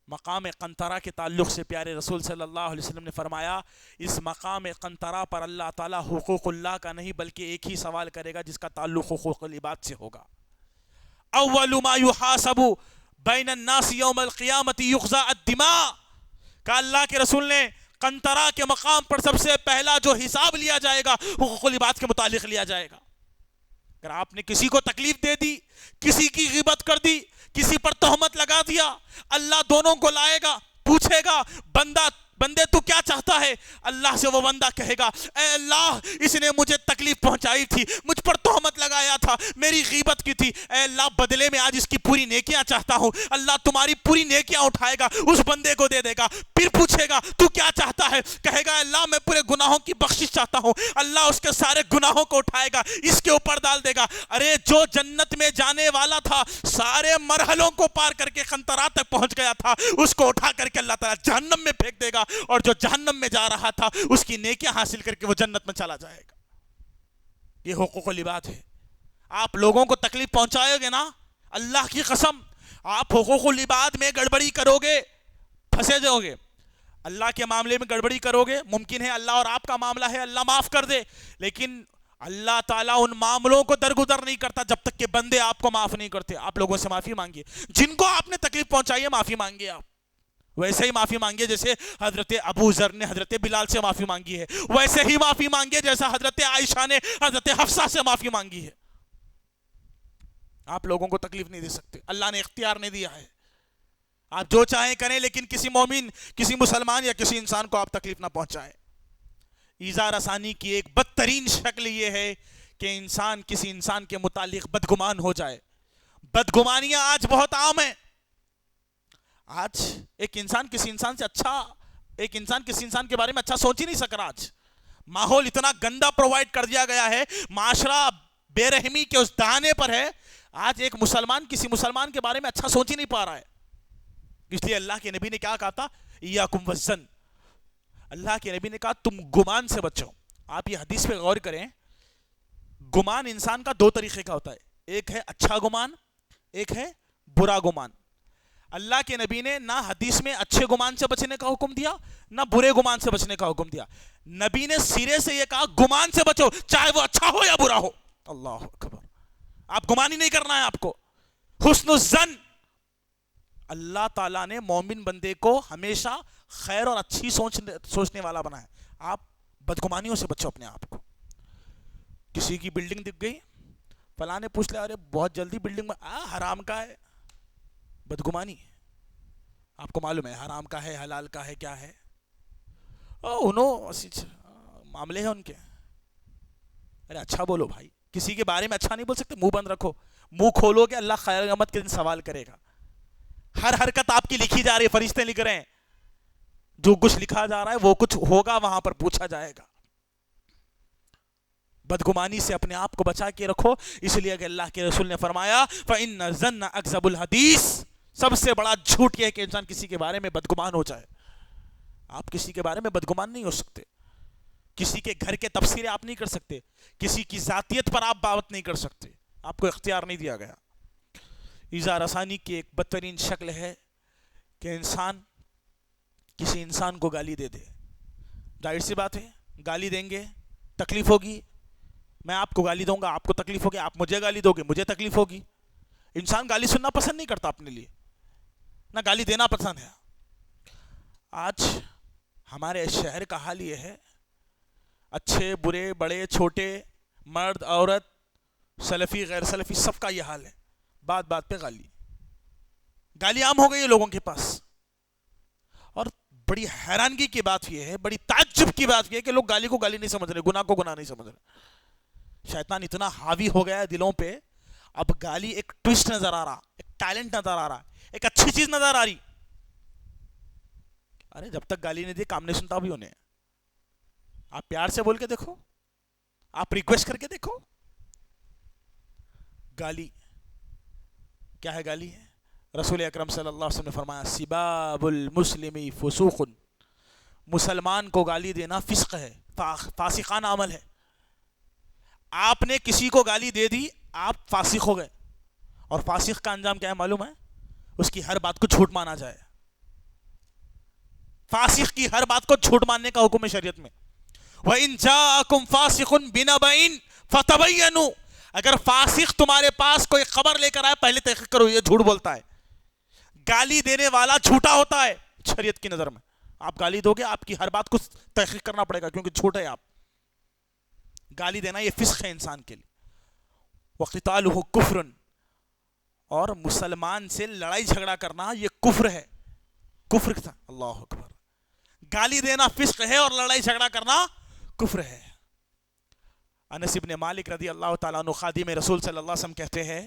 B: مقام قنطرہ کے تعلق سے پیارے رسول صلی اللہ علیہ وسلم نے فرمایا اس مقام قنطرہ پر اللہ تعالیٰ حقوق اللہ کا نہیں بلکہ ایک ہی سوال کرے گا جس کا تعلق حقوق العباد سے ہوگا. اول ما یحاسب بین الناس یوم القیامت یغزا الدماء. کہ اللہ کے رسول نے قنطرہ کے مقام پر سب سے پہلا جو حساب لیا جائے گا حقوق العباد کے متعلق لیا جائے گا. اگر آپ نے کسی کو تکلیف دے دی, کسی کی غیبت کر دی, کسی پر تہمت لگا دیا, اللہ دونوں کو لائے گا, پوچھے گا بندے تو کیا چاہتا ہے. اللہ سے وہ بندہ کہے گا اے اللہ اس نے مجھے تکلیف پہنچائی تھی, مجھ پر تہمت لگایا تھا, میری غیبت کی تھی, اے اللہ بدلے میں آج اس کی پوری نیکیاں چاہتا ہوں. اللہ تمہاری پوری نیکیاں اٹھائے گا, اس بندے کو دے دے گا. پھر پوچھے گا تو کیا چاہتا ہے, کہے گا اللہ میں پورے گناہوں کی بخشش چاہتا ہوں. اللہ اس کے سارے گناہوں کو اٹھائے گا, اس کے اوپر ڈال دے گا. ارے جو جنت میں جانے والا تھا, سارے مرحلوں کو پار کر کے قنطرہ تک پہنچ گیا تھا, اس کو اٹھا کر کے اللہ تعالیٰ جہنم میں پھینک دے گا, اور جو جہنم میں جا رہا تھا اس کی نیکیاں حاصل کر کے وہ جنت میں چلا جائے گا. یہ حقوق العباد ہے. آپ لوگوں کو تکلیف پہنچائے گے نا, اللہ کی قسم آپ حقوق العباد میں گڑبڑی کرو گے, پھنسے جاؤ گے. اللہ کے معاملے میں گڑبڑی کرو گے, ممکن ہے اللہ اور آپ کا معاملہ ہے, اللہ معاف کر دے, لیکن اللہ تعالیٰ ان معاملوں کو درگزر نہیں کرتا جب تک کہ بندے آپ کو معاف نہیں کرتے. آپ لوگوں سے معافی مانگیے, جن کو آپ نے تکلیف پہنچائی ہے معافی مانگیے آپ. ویسے ہی معافی مانگے جیسے حضرت ابو ذر نے حضرت بلال سے معافی مانگی ہے، ویسے ہی معافی مانگے جیسا حضرت عائشہ نے حضرت حفصہ سے معافی مانگی ہے۔ آپ لوگوں کو تکلیف نہیں دے سکتے، اللہ نے اختیار نہیں دیا ہے، آپ جو چاہیں کریں، لیکن کسی مومن، کسی مسلمان یا کسی انسان کو آپ تکلیف نہ پہنچائیں۔ ایذا رسانی کی ایک بدترین شکل یہ ہے کہ انسان کسی انسان کے متعلق بدگمان ہو جائے۔ بدگمانیاں آج بہت عام ہیں۔ آج ایک انسان کسی انسان سے اچھا، ایک انسان کسی انسان کے بارے میں اچھا سوچ ہی نہیں سک رہا۔ آج ماحول اتنا گندا پرووائڈ کر دیا گیا ہے، معاشرہ بے رحمی کے اس دہانے پر ہے، آج ایک مسلمان کسی مسلمان کے بارے میں اچھا سوچ ہی نہیں پا رہا ہے۔ اس لیے اللہ کے نبی نے کیا کہا تھا؟ ایاکم والظن، اللہ کے نبی نے کہا تم گمان سے بچو۔ آپ یہ حدیث پہ غور کریں، گمان انسان کا دو طریقے کا ہوتا ہے، ایک ہے اچھا گمان، ایک ہے برا گمان۔ اللہ کے نبی نے نہ حدیث میں اچھے گمان سے بچنے کا حکم دیا، نہ برے گمان سے بچنے کا حکم دیا۔ نبی نے سرے سے یہ کہا گمان سے بچو، چاہے وہ اچھا ہو یا برا ہو۔ اللہ اکبر، آپ گمان ہی نہیں کرنا ہے آپ کو۔ حسن الظن، اللہ تعالیٰ نے مومن بندے کو ہمیشہ خیر اور اچھی سوچنے والا بنا ہے۔ آپ بدگمانیوں سے بچو اپنے آپ کو۔ کسی کی بلڈنگ دکھ گئی، فلاں نے پوچھ لیا ارے بہت جلدی بلڈنگ میں حرام کا ہے، بدگمانی ہے۔ آپ کو معلوم ہے حرام کا ہے، حلال کا ہے، کیا ہے، معاملے ہیں ان کے۔ ارے اچھا بولو بھائی، کسی کے بارے میں اچھا نہیں بول سکتے، منہ بند رکھو۔ منہ کھولو گے اللہ خیر قیامت کے دن سوال کرے گا۔ ہر حرکت آپ کی لکھی جا رہی ہے، فرشتے لکھ رہے ہیں، جو کچھ لکھا جا رہا ہے وہ کچھ ہوگا، وہاں پر پوچھا جائے گا۔ بدگمانی سے اپنے آپ کو بچا کے رکھو، اس لیے کہ اللہ کے رسول نے فرمایا فَإِنَّ الظَّنَّ أَكْذَبُ الْحَدِيثِ، سب سے بڑا جھوٹ یہ ہے کہ انسان کسی کے بارے میں بدگمان ہو جائے۔ آپ کسی کے بارے میں بدگمان نہیں ہو سکتے، کسی کے گھر کے تبصرے آپ نہیں کر سکتے، کسی کی ذاتیت پر آپ بات نہیں کر سکتے، آپ کو اختیار نہیں دیا گیا۔ ایذا رسانی کی ایک بدترین شکل ہے کہ انسان کسی انسان کو گالی دے دے۔ ظاہر سی بات ہے، گالی دیں گے تکلیف ہوگی، میں آپ کو گالی دوں گا آپ کو تکلیف ہوگی، آپ مجھے گالی دو گے مجھے تکلیف ہوگی۔ انسان گالی سننا پسند نہیں کرتا اپنے لیے، نہ گالی دینا پسند ہے۔ آج ہمارے شہر کا حال یہ ہے، اچھے برے بڑے چھوٹے، مرد عورت، سلفی غیر سلفی، سب کا یہ حال ہے، بات بات پہ گالی عام ہو گئی ہے لوگوں کے پاس۔ اور بڑی حیرانگی کی بات یہ ہے، بڑی تعجب کی بات یہ ہے کہ لوگ گالی کو گالی نہیں سمجھ رہے، گناہ کو گناہ نہیں سمجھ رہے۔ شیطان اتنا حاوی ہو گیا ہے دلوں پہ، اب گالی ایک ٹوسٹ نظر آ رہا، ایک ٹیلنٹ نظر آ رہا، ایک اچھی چیز نظر آ رہی۔ ارے جب تک گالی نہیں دی کام نہیں سنتا بھی انہیں۔ آپ پیار سے بول کے دیکھو، آپ ریکویسٹ کر کے دیکھو۔ گالی کیا ہے؟ گالی ہے، رسول اکرم صلی اللہ علیہ وسلم نے فرمایا سباب المسلم فسوق، مسلمان کو گالی دینا فسق ہے، فاسقانہ عمل ہے۔ آپ نے کسی کو گالی دے دی، آپ فاسق ہو گئے، اور فاسق کا انجام کیا ہے معلوم ہے؟ اس کی ہر بات کو جھوٹ مانا جائے۔ فاسق کی ہر بات کو جھوٹ ماننے کا حکم ہے شریعت میں۔ وَإِن جَاءَكُمْ فَاسِقٌ بِنَبَإٍ فَتَبَيَّنُوا، اگر فاسق تمہارے پاس کوئی خبر لے کر آئے پہلے تحقیق کرو، یہ جھوٹ بولتا ہے۔ گالی دینے والا جھوٹا ہوتا ہے شریعت کی نظر میں۔ آپ گالی دو گے، آپ کی ہر بات کو تحقیق کرنا پڑے گا، کیونکہ جھوٹ ہے آپ۔ گالی دینا یہ فسق ہے انسان کے لیے۔ وَقِتَالُهُ كُفْرٌ، اور مسلمان سے لڑائی جھگڑا کرنا یہ کفر ہے، کفر تھا۔ اللہ اکبر، گالی دینا فسق ہے اور لڑائی جھگڑا کرنا کفر ہے۔ انس بن مالک رضی اللہ تعالیٰ عنہ خادم رسول صلی اللہ علیہ وسلم کہتے ہیں،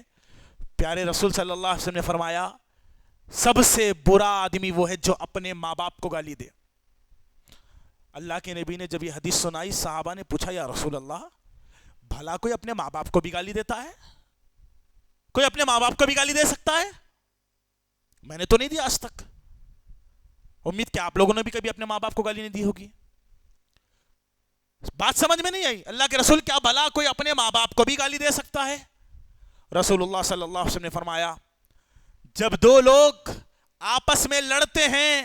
B: پیارے رسول صلی اللہ علیہ وسلم نے فرمایا سب سے برا آدمی وہ ہے جو اپنے ماں باپ کو گالی دے۔ اللہ کے نبی نے جب یہ حدیث سنائی، صحابہ نے پوچھا یا رسول اللہ، بھلا کوئی اپنے ماں باپ کو بھی گالی دیتا ہے؟ کوئی اپنے ماں باپ کو بھی گالی دے سکتا ہے؟ میں نے تو نہیں دیا آج تک، امید کہ آپ لوگوں نے بھی کبھی اپنے ماں باپ کو گالی نہیں دی ہوگی۔ بات سمجھ میں نہیں آئی؟ اللہ کے رسول کیا بھلا کوئی اپنے ماں باپ کو بھی گالی دے سکتا ہے؟ رسول اللہ صلی اللہ علیہ وسلم نے فرمایا جب دو لوگ آپس میں لڑتے ہیں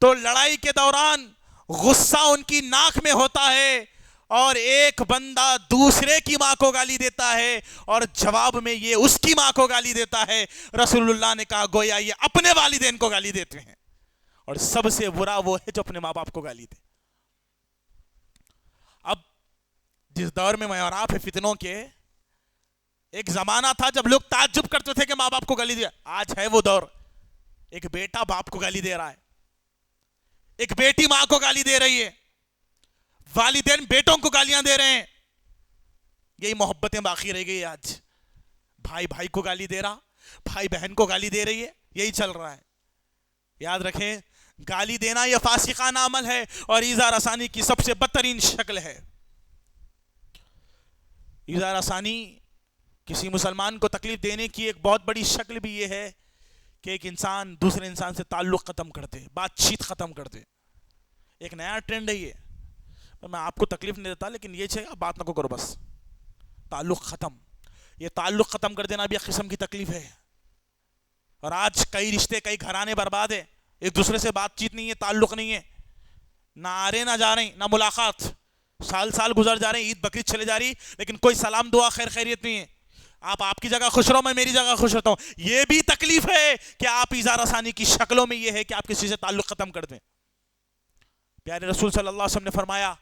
B: تو لڑائی کے دوران غصہ ان کی ناک میں ہوتا ہے، اور ایک بندہ دوسرے کی ماں کو گالی دیتا ہے اور جواب میں یہ اس کی ماں کو گالی دیتا ہے، رسول اللہ نے کہا گویا یہ اپنے والدین کو گالی دیتے ہیں۔ اور سب سے برا وہ ہے جو اپنے ماں باپ کو گالی دے. اب جس دور میں میں اور آپ ہے فتنوں کے، ایک زمانہ تھا جب لوگ تعجب کرتے تھے کہ ماں باپ کو گالی دیا. آج ہے وہ دور، ایک بیٹا باپ کو گالی دے رہا ہے، ایک بیٹی ماں کو گالی دے رہی ہے، والدین بیٹوں کو گالیاں دے رہے ہیں. یہی محبتیں باقی رہ گئی آج. بھائی بھائی کو گالی دے رہا، بھائی بہن کو گالی دے رہی ہے، یہی چل رہا ہے. یاد رکھیں، گالی دینا یہ فاسقانہ عمل ہے اور ایذا رسانی کی سب سے بدترین شکل ہے. ایذا رسانی کسی مسلمان کو تکلیف دینے کی ایک بہت بڑی شکل بھی یہ ہے کہ ایک انسان دوسرے انسان سے تعلق ختم کر دے، بات چیت ختم کر دے. ایک نیا ٹرینڈ ہے یہ. میں آپ کو تکلیف نہیں دیتا لیکن یہ چاہیے بات نہ کو کرو، بس تعلق ختم. یہ تعلق ختم کر دینا بھی ایک قسم کی تکلیف ہے. اور آج کئی رشتے، کئی گھرانے برباد ہیں. ایک دوسرے سے بات چیت نہیں ہے، تعلق نہیں ہے، نہ آ رہے نہ جا رہے نہ ملاقات. سال سال گزر جا رہے ہیں، عید بقرعید چلے جا رہی لیکن کوئی سلام دعا خیر خیریت نہیں ہے. آپ کی جگہ خوش رہو، میں میری جگہ خوش رہتا ہوں. یہ بھی تکلیف ہے کہ آپ ایذا رسانی کی شکلوں میں یہ ہے کہ آپ کسی سے تعلق ختم کر دیں. پیارے رسول صلی اللہ علیہ وسلم نے فرمایا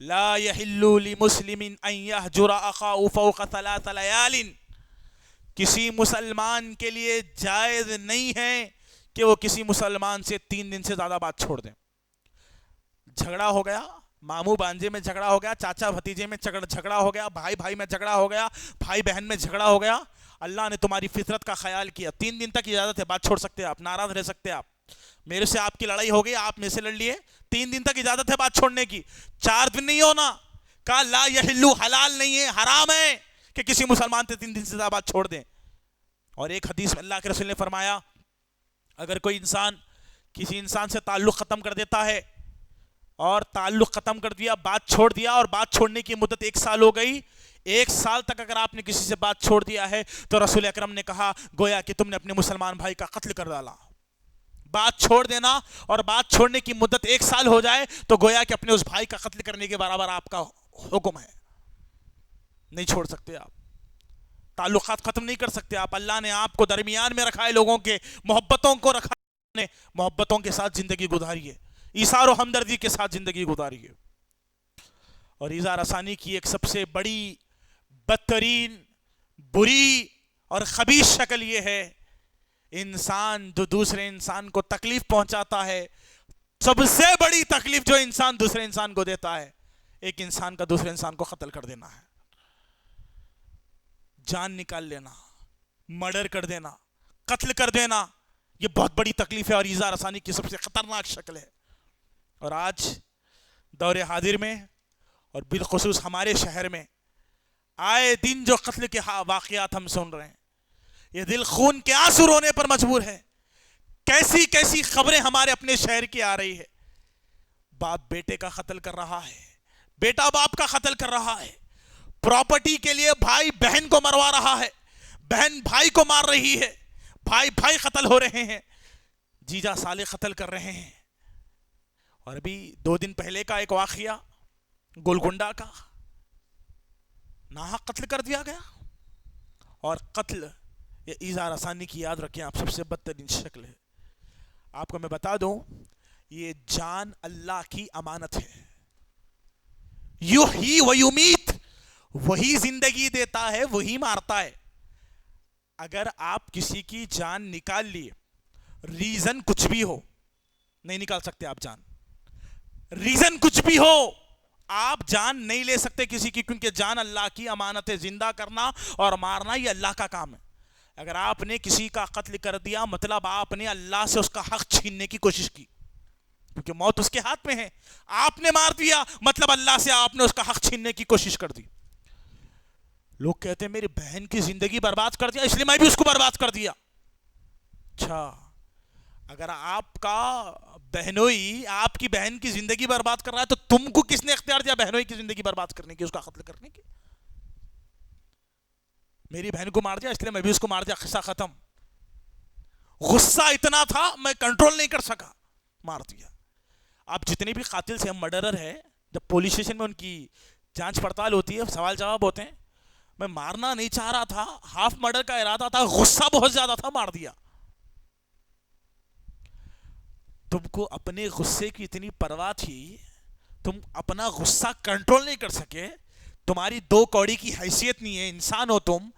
B: لا يحل لمسلم ان يهجر اخاه فوق 3 ليال. کسی مسلمان کے لیے جائز نہیں ہے کہ وہ کسی مسلمان سے 3 دن سے زیادہ بات چھوڑ دیں. جھگڑا ہو گیا، ماموں بانجے میں جھگڑا ہو گیا، چاچا بھتیجے میں جھگڑا ہو گیا، بھائی بھائی میں جھگڑا ہو گیا، بھائی بہن میں جھگڑا ہو گیا. اللہ نے تمہاری فطرت کا خیال کیا، 3 دن تک اجازت ہے، بات چھوڑ سکتے ہیں آپ، ناراض رہ سکتے ہیں آپ. میرے سے آپ کی لڑائی ہو گئی، آپ میرے سے لڑ لیے، 3 دن تک اجازت ہے بات چھوڑنے کی، 4 دن نہیں ہونا. کہا لا یحلو، حلال نہیں ہے، حرام ہے کہ کسی مسلمان سے 3 دن سے زیادہ بات چھوڑ دیں. اور ایک حدیث میں اللہ کے رسول نے فرمایا اگر کوئی انسان کسی انسان سے تعلق ختم کر دیتا ہے اور تعلق ختم کر دیا، بات چھوڑ دیا، اور بات چھوڑنے کی مدت 1 سال ہو گئی، 1 سال تک اگر آپ نے کسی سے بات چھوڑ دیا ہے تو رسول اکرم نے کہا گویا کہ تم نے اپنے مسلمان بھائی کا قتل کر ڈالا. بات چھوڑ دینا اور بات چھوڑنے کی مدت 1 سال ہو جائے تو گویا کہ اپنے اس بھائی کا قتل کرنے کے برابر آپ کا حکم ہے. نہیں چھوڑ سکتے آپ، تعلقات ختم نہیں کر سکتے آپ. اللہ نے آپ کو درمیان میں رکھا ہے، لوگوں کے محبتوں کو رکھا ہے، محبتوں کے ساتھ زندگی گزاری ہے، ایثار و ہمدردی کے ساتھ زندگی گزاری ہے. اور ایذا رسانی کی ایک سب سے بڑی، بدترین، بری اور خبیث شکل یہ ہے انسان جو دوسرے انسان کو تکلیف پہنچاتا ہے. سب سے بڑی تکلیف جو انسان دوسرے انسان کو دیتا ہے، ایک انسان کا دوسرے انسان کو قتل کر دینا ہے، جان نکال لینا، مرڈر کر دینا، قتل کر دینا. یہ بہت بڑی تکلیف ہے اور ایذا رسانی کی سب سے خطرناک شکل ہے. اور آج دور حاضر میں اور بالخصوص ہمارے شہر میں آئے دن جو قتل کے واقعات ہم سن رہے ہیں، یہ دل خون کے آنسو رونے پر مجبور ہے. کیسی کیسی خبریں ہمارے اپنے شہر کی آ رہی ہے. باپ بیٹے کا قتل کر رہا ہے، بیٹا باپ کا قتل کر رہا ہے، پراپرٹی کے لیے بھائی بہن کو مروا رہا ہے، بہن بھائی کو مار رہی ہے، بھائی بھائی قتل ہو رہے ہیں، جیجا سالے قتل کر رہے ہیں. اور ابھی 2 دن پہلے کا ایک واقعہ گولکنڈہ کا، ناحق قتل کر دیا گیا. اور قتل یہ ایذا رسانی کی یاد رکھیں آپ سب سے بدترین شکل ہے. آپ کو میں بتا دوں یہ جان اللہ کی امانت ہے. یحیی و یمیت، وہی زندگی دیتا ہے وہی مارتا ہے. اگر آپ کسی کی جان نکال لیے، ریزن کچھ بھی ہو، نہیں نکال سکتے آپ جان. ریزن کچھ بھی ہو آپ جان نہیں لے سکتے کسی کی، کیونکہ جان اللہ کی امانت ہے. زندہ کرنا اور مارنا یہ اللہ کا کام ہے. اگر آپ نے کسی کا قتل کر دیا مطلب آپ نے اللہ سے اس کا حق چھیننے کی کوشش کی، کیونکہ موت اس کے ہاتھ میں ہے. آپ نے مار دیا مطلب اللہ سے آپ نے اس کا حق چھیننے کی کوشش کر دی. لوگ کہتے ہیں میری بہن کی زندگی برباد کر دیا اس لیے میں بھی اس کو برباد کر دیا. اچھا، اگر آپ کا بہنوئی آپ کی بہن کی زندگی برباد کر رہا ہے تو تم کو کس نے اختیار دیا بہنوئی کی زندگی برباد کرنے کی، اس کا قتل کرنے کی؟ میری بہن کو مار دیا اس لیے میں بھی اس کو مار دیا، قصہ ختم. غصہ اتنا تھا میں کنٹرول نہیں کر سکا، مار دیا. آپ جتنے بھی قاتل سے مرڈرر ہے، جب پولیس اسٹیشن میں ان کی جانچ پڑتال ہوتی ہے، سوال جواب ہوتے ہیں، میں مارنا نہیں چاہ رہا تھا، ہاف مرڈر کا ارادہ تھا، غصہ بہت زیادہ تھا، مار دیا. تم کو اپنے غصے کی اتنی پرواہ تھی، تم اپنا غصہ کنٹرول نہیں کر سکے، تمہاری دو کوڑی کی حیثیت نہیں ہے، انسان ہو تم،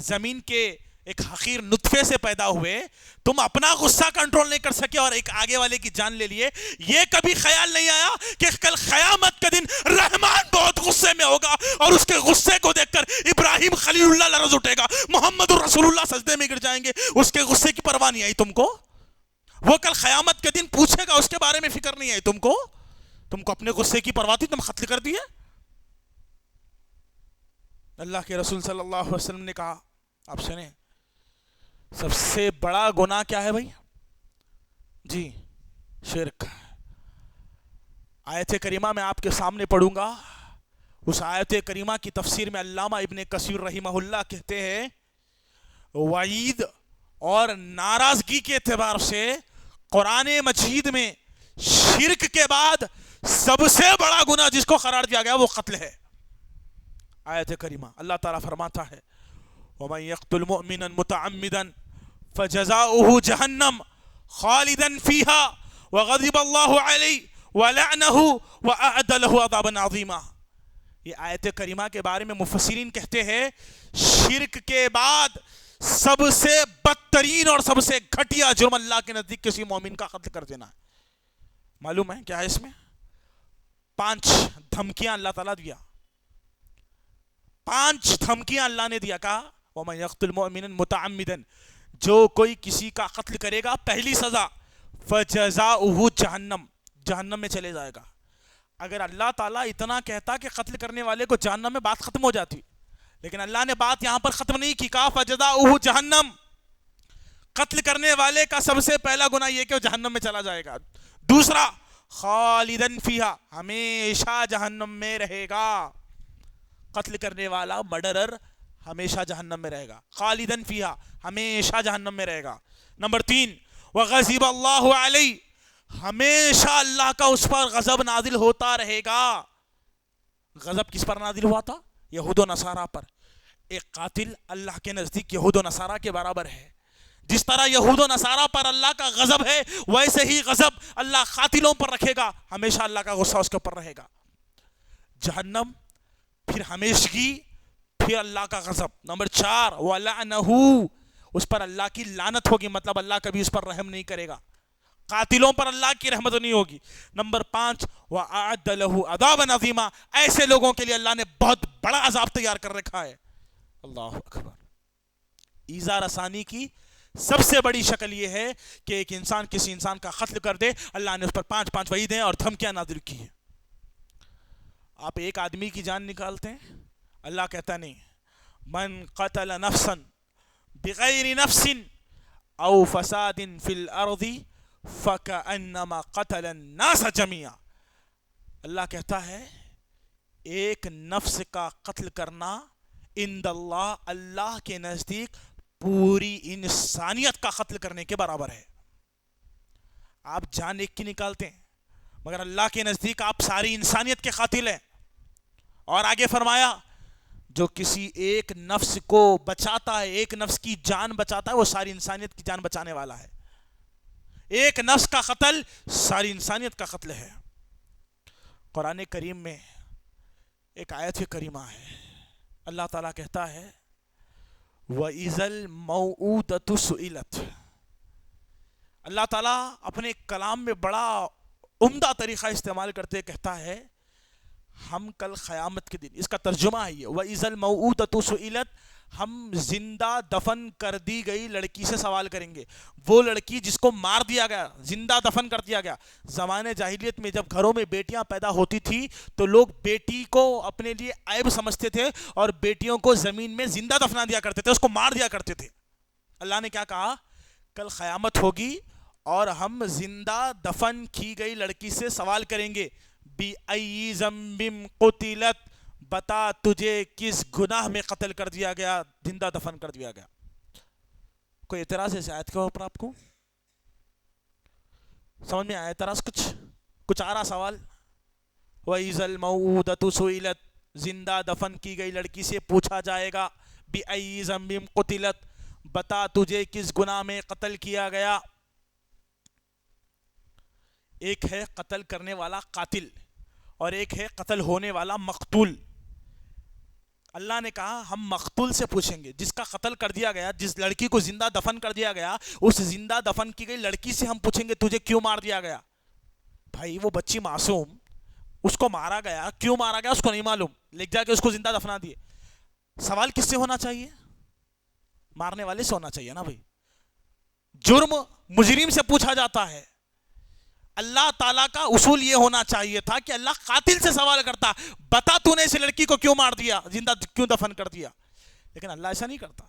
B: زمین کے ایک حقیر نطفے سے پیدا ہوئے، تم اپنا غصہ کنٹرول نہیں کر سکے اور ایک آگے والے کی جان لے لیے۔ یہ کبھی خیال نہیں آیا کہ کل قیامت کے دن رحمان بہت غصے میں ہوگا اور اس کے غصے کو دیکھ کر ابراہیم خلیل اللہ لرز اٹھے گا، محمد الرسول اللہ سجدے میں گر جائیں گے، اس کے غصے کی پرواہ نہیں آئی تم کو؟ وہ کل قیامت کے دن پوچھے گا، اس کے بارے میں فکر نہیں آئی تم کو؟ تم کو اپنے غصے کی پرواہ تھی، تم قتل کر دیے۔ اللہ کے رسول صلی اللہ علیہ وسلم نے کہا، آپ سنیں، سب سے بڑا گناہ کیا ہے بھائی؟ جی شرک۔ آیت کریمہ میں آپ کے سامنے پڑھوں گا، اس آیت کریمہ کی تفسیر میں علامہ ابن کثیر رحمہ اللہ کہتے ہیں وعید اور ناراضگی کے اعتبار سے قرآن مجید میں شرک کے بعد سب سے بڑا گناہ جس کو قرار دیا گیا وہ قتل ہے۔ آیت کریمہ اللہ تعالیٰ فرماتا ہے وَمَن يَقْتُلْ مُؤْمِنًا مُتَعَمِّدًا فَجَزَاؤُهُ جَهَنَّمُ خَالِدًا فِيهَا وَغَضِبَ اللَّهُ عَلَيْهِ وَلَعْنَهُ وَأَعَدَّ لَهُ عَذَابًا عَظِيمًا۔ یہ آیت کریمہ کے بارے میں مفسرین کہتے ہیں شرک کے بعد سب سے بدترین اور سب سے گھٹیا جرم اللہ کے نزدیک کسی مومن کا قتل کر دینا ہے۔ معلوم ہے کیا ہے اس میں؟ 5 دھمکیاں اللہ تعالیٰ دیا، 5 دھمکیاں اللہ نے دیا، کہا وَمَن يَقْتُلْ مُؤْمِنًا مُتَعَمِّدًا، جو کوئی کسی کا قتل کرے گا پہلی سزا فَجَزَاؤُهُ جہنم، جہنم میں چلے جائے گا۔ اگر اللہ تعالیٰ اتنا کہتا کہ قتل کرنے والے کو جہنم میں، بات ختم ہو جاتی، لیکن اللہ نے بات یہاں پر ختم نہیں کی، کہا فَجَزَاؤُهُ جہنم، قتل کرنے والے کا سب سے پہلا گناہ یہ کہ وہ جہنم میں چلا جائے گا۔ دوسرا خالدن فیہا، ہمیشہ جہنم میں رہے گا۔ قتل کرنے والا مرڈرر ہمیشہ جہنم میں رہے گا، خالدن فیہا، ہمیشہ جہنم میں رہے گا۔ نمبر 3 وغضب اللہ علیہ، ہمیشہ اللہ کا اس پر غضب نازل ہوتا رہے گا۔ غضب کس پر نازل ہوا تھا؟ یہود و نصارہ پر۔ ایک قاتل اللہ کے نزدیک یہود و نصارہ کے برابر ہے۔ جس طرح یہود و نصارہ پر اللہ کا غضب ہے، ویسے ہی غضب اللہ قاتلوں پر رکھے گا، ہمیشہ اللہ کا غصہ اس کے اوپر رہے گا۔ جہنم، پھر ہمیشگی، پھر اللہ کا غضب۔ نمبر 4 وَلَعْنَهُ، اس پر اللہ کی لعنت ہوگی، مطلب اللہ کبھی اس پر رحم نہیں کرے گا، قاتلوں پر اللہ کی رحمت نہیں ہوگی۔ نمبر 5 وَأَعَدَّ لَهُ عَذَابًا عَظِيمًا، ایسے لوگوں کے لیے اللہ نے بہت بڑا عذاب تیار کر رکھا ہے۔ اللہ اکبر۔ ایذا رسانی کی سب سے بڑی شکل یہ ہے کہ ایک انسان کسی انسان کا قتل کر دے، اللہ نے اس پر 5 وعیدیں اور دھمکیاں نازل کی ہیں۔ آپ ایک آدمی کی جان نکالتے ہیں، اللہ کہتا نہیں من قتل نفسا بغیر نفس او فساد فی الارض فکأنما قتل الناس جميعا، اللہ کہتا ہے ایک نفس کا قتل کرنا عند اللہ، اللہ کے نزدیک پوری انسانیت کا قتل کرنے کے برابر ہے۔ آپ جان ایک کی نکالتے ہیں، مگر اللہ کے نزدیک آپ ساری انسانیت کے قاتل ہیں۔ اور آگے فرمایا جو کسی ایک نفس کو بچاتا ہے، ایک نفس کی جان بچاتا ہے، وہ ساری انسانیت کی جان بچانے والا ہے۔ ایک نفس کا قتل ساری انسانیت کا قتل ہے۔ قرآن کریم میں ایک آیت کریمہ ہے، اللہ تعالیٰ کہتا ہے وَإِذَا الْمَوْءُودَةُ سُئِلَتْ، اللہ تعالیٰ اپنے کلام میں بڑا عمدہ طریقہ استعمال کرتے کہتا ہے ہم کل قیامت کے دن، اس کا ترجمہ ہے یہ وَإِذَا الْمَوْءُودَةُ سُئِلَتْ، ہم زندہ دفن کر دی گئی لڑکی سے سوال کریں گے۔ وہ لڑکی جس کو مار دیا گیا، زندہ دفن کر دیا گیا۔ زمانے جاہلیت میں جب گھروں میں بیٹیاں پیدا ہوتی تھی تو لوگ بیٹی کو اپنے لیے عیب سمجھتے تھے اور بیٹیوں کو زمین میں زندہ دفنا دیا کرتے تھے، اس کو مار دیا کرتے تھے۔ اللہ نے کیا کہا؟ کل قیامت ہوگی اور ہم زندہ دفن کی گئی لڑکی سے سوال کریں گے بِأَيِّ ذَنبٍ قُتِلَتْ، بتا تجھے کس گناہ میں قتل کر دیا گیا، زندہ دفن کر دیا گیا۔ کوئی اعتراض ہے اس آیت کے اوپر؟ آپ کو سمجھ میں آیا اعتراض؟ کچھ آ رہا سوال؟ وَإِذَا الْمَوْءُودَةُ سُئِلَتْ، زندہ دفن کی گئی لڑکی سے پوچھا جائے گا بِأَيِّ ذَنبٍ قُتِلَتْ، بتا تجھے کس گناہ میں قتل کیا گیا۔ ایک ہے قتل کرنے والا قاتل اور ایک ہے قتل ہونے والا مقتول. اللہ نے کہا ہم مقتول سے پوچھیں گے, جس کا قتل کر دیا گیا, جس لڑکی کو زندہ دفن کر دیا گیا, اس زندہ دفن کی گئی لڑکی سے ہم پوچھیں گے تجھے کیوں مار دیا گیا. بھائی وہ بچی معصوم, اس کو مارا گیا, کیوں مارا گیا اس کو نہیں معلوم, لے جا کے اس کو زندہ دفنا دیے. سوال کس سے ہونا چاہیے؟ مارنے والے سے ہونا چاہیے نا بھائی. جرم مجرم سے پوچھا جاتا ہے. اللہ تعالیٰ کا اصول یہ ہونا چاہیے تھا کہ اللہ قاتل سے سوال کرتا, بتا تو نے اس لڑکی کو کیوں مار دیا, زندہ کیوں دفن کر دیا. لیکن اللہ ایسا نہیں کرتا.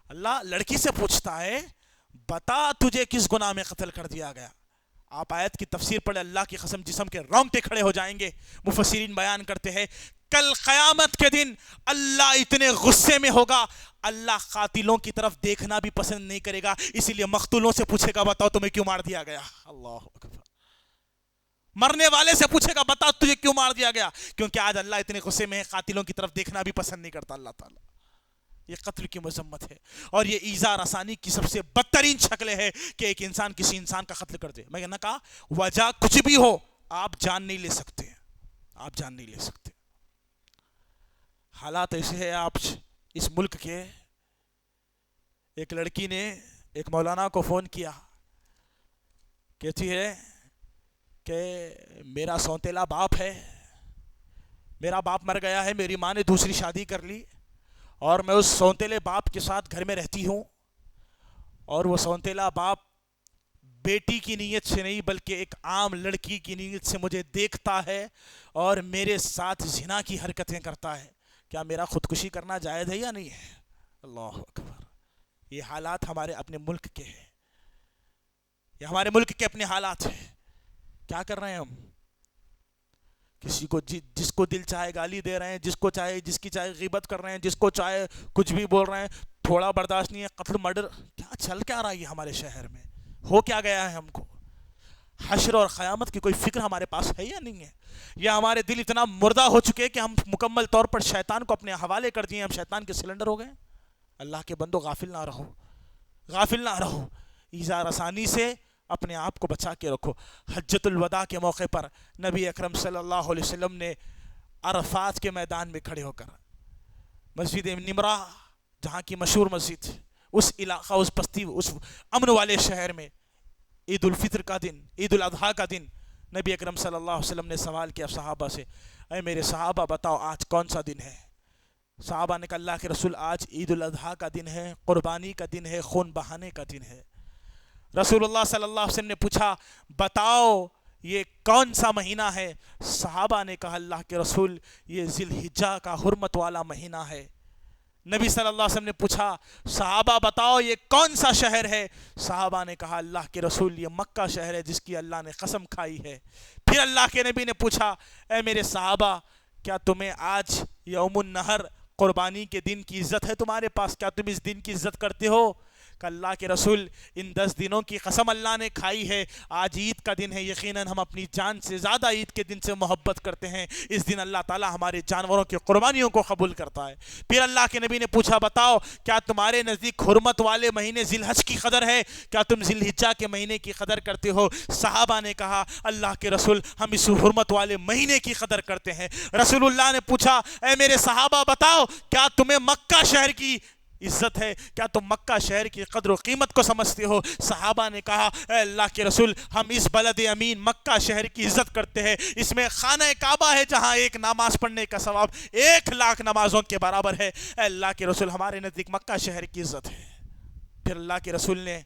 B: اللہ لڑکی سے پوچھتا ہے بتا تجھے کس گناہ میں قتل کر دیا گیا. آپ آیت کی تفسیر پڑھے, اللہ کی قسم جسم کے رونگٹے کھڑے ہو جائیں گے. مفسرین بیان کرتے ہیں کل قیامت کے دن اللہ اتنے غصے میں ہوگا, اللہ قاتلوں کی طرف دیکھنا بھی پسند نہیں کرے گا, اسی لیے مقتولوں سے پوچھے گا بتاؤ تمہیں کیوں مار دیا گیا. اللہ اکبر. مرنے والے سے پوچھے گا بتا تجھے کیوں مار دیا گیا, کیونکہ آج اللہ اتنے غصے میں ہے, قاتلوں کی طرف دیکھنا بھی پسند نہیں کرتا اللہ تعالیٰ. یہ قتل کی مذمت ہے اور یہ ایذا رسانی کی سب سے بدترین شکلیں ہے کہ ایک انسان کسی انسان کا قتل کر دے. میں نے کہا وجہ کچھ بھی ہو آپ جان نہیں لے سکتے, آپ جان نہیں لے سکتے. حالات ایسے ہیں آپ اس ملک کے. ایک لڑکی نے ایک مولانا کو فون کیا, کہتی ہے کہ میرا سونتیلا باپ ہے, میرا باپ مر گیا ہے, میری ماں نے دوسری شادی کر لی اور میں اس سونتیلے باپ کے ساتھ گھر میں رہتی ہوں, اور وہ سونتیلا باپ بیٹی کی نیت سے نہیں بلکہ ایک عام لڑکی کی نیت سے مجھے دیکھتا ہے اور میرے ساتھ زنا کی حرکتیں کرتا ہے. کیا میرا خودکشی کرنا جائز ہے یا نہیں ہے؟ اللہ اکبر. یہ حالات ہمارے اپنے ملک کے ہیں, یہ ہمارے ملک کے اپنے حالات ہیں. کیا کر رہے ہیں ہم؟ کسی کو جس کو دل چاہے گالی دے رہے ہیں, جس کو چاہے جس کی چاہے غیبت کر رہے ہیں, جس کو چاہے کچھ بھی بول رہے ہیں. تھوڑا برداشت نہیں ہے, قتل مرڈر. کیا چل کیا رہا ہے ہمارے شہر میں؟ ہو کیا گیا ہے ہم کو؟ حشر اور قیامت کی کوئی فکر ہمارے پاس ہے یا نہیں ہے؟ یا ہمارے دل اتنا مردہ ہو چکے کہ ہم مکمل طور پر شیطان کو اپنے حوالے کر دیے, ہم شیطان کے سلنڈر ہو گئے. اللہ کے بندو غافل نہ رہو, غافل نہ رہو. ایذا رسانی سے اپنے آپ کو بچا کے رکھو. حجۃ الوداع کے موقع پر نبی اکرم صلی اللہ علیہ وسلم نے عرفات کے میدان میں کھڑے ہو کر مسجد نمرہ جہاں کی مشہور مسجد, اس علاقہ, اس بستی, اس امن والے شہر میں عید الفطر کا دن, عید الاضحیٰ کا دن, نبی اکرم صلی اللہ علیہ وسلم نے سوال کیا صحابہ سے, اے میرے صحابہ بتاؤ آج کون سا دن ہے؟ صحابہ نے کہا اللہ کے رسول آج عید الاضحیٰ کا دن ہے, قربانی کا دن ہے, خون بہانے کا دن ہے. رسول اللہ صلی اللہ علیہ وسلم نے پوچھا بتاؤ یہ کون سا مہینہ ہے؟ صحابہ نے کہا اللہ کے رسول یہ ذی الحجہ کا حرمت والا مہینہ ہے. نبی صلی اللہ علیہ وسلم نے پوچھا صحابہ بتاؤ یہ کون سا شہر ہے؟ صحابہ نے کہا اللہ کے رسول یہ مکہ شہر ہے جس کی اللہ نے قسم کھائی ہے. پھر اللہ کے نبی نے پوچھا اے میرے صحابہ کیا تمہیں آج یوم النحر قربانی کے دن کی عزت ہے تمہارے پاس؟ کیا تم اس دن کی عزت کرتے ہو؟ کہ اللہ کے رسول ان 10 دنوں کی قسم اللہ نے کھائی ہے, آج عید کا دن ہے, یقیناً ہم اپنی جان سے زیادہ عید کے دن سے محبت کرتے ہیں. اس دن اللہ تعالی ہمارے جانوروں کی قربانیوں کو قبول کرتا ہے. پھر اللہ کے نبی نے پوچھا بتاؤ کیا تمہارے نزدیک حرمت والے مہینے ذی الحج کی قدر ہے؟ کیا تم ذی الحجہ کے مہینے کی قدر کرتے ہو؟ صحابہ نے کہا اللہ کے رسول ہم اس حرمت والے مہینے کی قدر کرتے ہیں. رسول اللہ نے پوچھا اے میرے صحابہ بتاؤ کیا تمہیں مکہ شہر کی عزت ہے؟ کیا تم مکہ شہر کی قدر و قیمت کو سمجھتے ہو؟ صحابہ نے کہا اے اللہ کے رسول ہم اس بلد امین مکہ شہر کی عزت کرتے ہیں, اس میں خانہ کعبہ ہے جہاں ایک نماز پڑھنے کا ثواب 1,00,000 نمازوں کے برابر ہے. اے اللہ کے رسول ہمارے نزدیک مکہ شہر کی عزت ہے. پھر اللہ کے رسول نے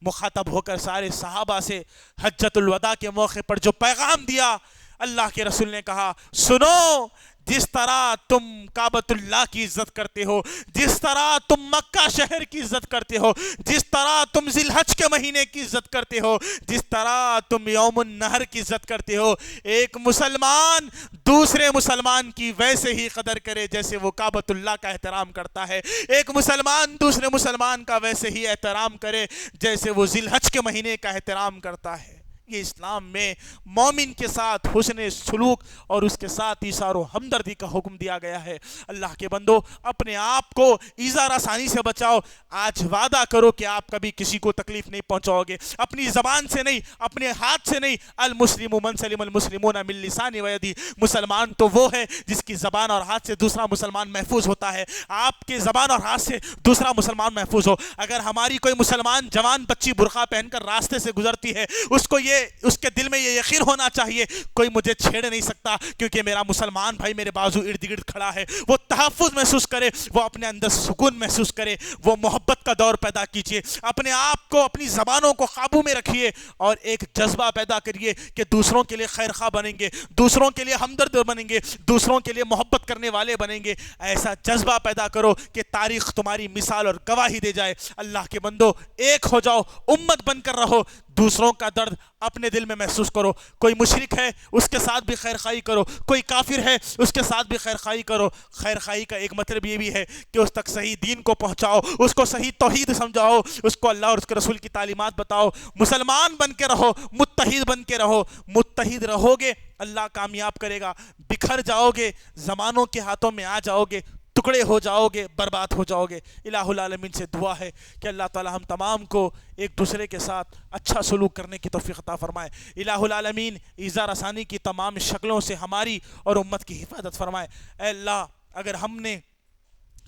B: مخاطب ہو کر سارے صحابہ سے حجۃ الوداع کے موقع پر جو پیغام دیا, اللہ کے رسول نے کہا سنو, جس طرح تم کعبۃ اللہ کی عزت کرتے ہو, جس طرح تم مکہ شہر کی عزت کرتے ہو, جس طرح تم ذی الحج کے مہینے کی عزت کرتے ہو, جس طرح تم یوم النحر کی عزت کرتے ہو, ایک مسلمان دوسرے مسلمان کی ویسے ہی قدر کرے جیسے وہ کعبۃ اللہ کا احترام کرتا ہے. ایک مسلمان دوسرے مسلمان کا ویسے ہی احترام کرے جیسے وہ ذی الحج کے مہینے کا احترام کرتا ہے. یہ اسلام میں مومن کے ساتھ حسن سلوک اور اس کے ساتھ ایثار و ہمدردی کا حکم دیا گیا ہے۔ اللہ کے بندو، اپنے آپ کو ایذا رسانی سے بچاؤ۔ آج وعدہ کرو کہ آپ کبھی کسی کو تکلیف نہیں پہنچاؤ گے، اپنی زبان سے نہیں، اپنے ہاتھ سے نہیں۔ المسلم من سلم المسلمون من لسان و یدی، مسلمان تو وہ ہے جس کی زبان اور ہاتھ سے دوسرا مسلمان محفوظ ہوتا ہے۔ آپ کے زبان اور ہاتھ سے دوسرا مسلمان محفوظ ہو۔ اگر ہماری کوئی مسلمان جوان بچی برقع پہن کر راستے سے گزرتی ہے، اس کے دل میں یہ یقین ہونا چاہیے کوئی مجھے چھیڑ نہیں سکتا، کیونکہ میرا مسلمان بھائی میرے بازو ارد گرد کھڑا ہے۔ وہ تحفظ محسوس کرے، وہ اپنے اندر سکون محسوس کرے، وہ محبت کا دور پیدا کیجئے۔ اپنے آپ کو، اپنی زبانوں کو قابو میں رکھیے اور ایک جذبہ پیدا کریے کہ دوسروں کے لیے خیر خواہ بنیں گے، دوسروں کے لیے ہمدرد بنیں گے، دوسروں کے لیے محبت کرنے والے بنیں گے۔ ایسا جذبہ پیدا کرو کہ تاریخ تمہاری مثال اور گواہی دے جائے۔ اللہ کے بندو، ایک ہو جاؤ، امت بن کر رہو، دوسروں کا درد اپنے دل میں محسوس کرو۔ کوئی مشرک ہے اس کے ساتھ بھی خیر خواہی کرو، کوئی کافر ہے اس کے ساتھ بھی خیر خواہی کرو۔ خیر خواہی کا ایک مطلب یہ بھی ہے کہ اس تک صحیح دین کو پہنچاؤ، اس کو صحیح توحید سمجھاؤ، اس کو اللہ اور اس کے رسول کی تعلیمات بتاؤ۔ مسلمان بن کے رہو، متحد بن کے رہو۔ متحد رہو گے اللہ کامیاب کرے گا، بکھر جاؤ گے، زمانوں کے ہاتھوں میں آ جاؤ گے، ٹکڑے ہو جاؤ گے، برباد ہو جاؤ گے۔ الہ العالمین سے دعا ہے کہ اللہ تعالی ہم تمام کو ایک دوسرے کے ساتھ اچھا سلوک کرنے کی توفیق عطا فرمائے۔ الہ العالمین ایذا رسانی کی تمام شکلوں سے ہماری اور امت کی حفاظت فرمائے۔ اے اللہ، اگر ہم نے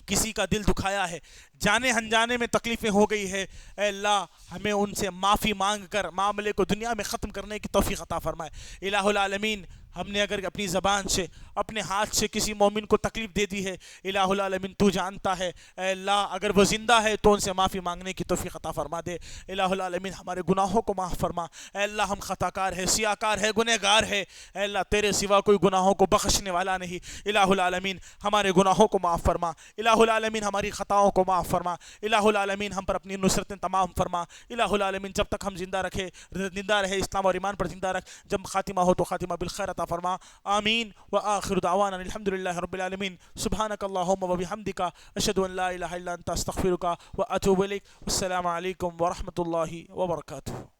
B: کسی کا دل دکھایا ہے، جانے انجانے میں تکلیفیں ہو گئی ہے، اے اللہ ہمیں ان سے معافی مانگ کر معاملے کو دنیا میں ختم کرنے کی توفیق عطا فرمائے۔ الہ العالمین، ہم نے اگر اپنی زبان سے، اپنے ہاتھ سے کسی مومن کو تکلیف دے دی ہے، الہ العالمین تو جانتا ہے۔ اے اللہ، اگر وہ زندہ ہے تو ان سے معافی مانگنے کی توفیق عطا فرما دے۔ الہ العالمین، ہمارے گناہوں کو معاف فرما۔ اے اللہ، ہم خطا کار ہے، سیاہ کار ہے، گنہگار ہے۔ اے اللہ، تیرے سوا کوئی گناہوں کو بخشنے والا نہیں۔ الہ العالمین، ہمارے گناہوں کو معاف فرما۔ الہ العالمین، ہماری خطاؤں کو معاف فرما۔ الہ العالمین، ہم پر اپنی نصرتیں تمام فرما۔ الہ العالمین، جب تک ہم زندہ رہے اسلام اور ایمان پر زندہ رکھ، جب خاتمہ ہو تو خاتمہ بالخیر عطا فرما۔ آمین وآخر دعوانا الحمدللہ رب العالمین۔ سبحانک اللہم وبحمدک، اشہد ان لا الہ الا انت، استغفرک واتوب الیک۔ السلام علیکم ورحمۃ اللہ وبرکاتہ۔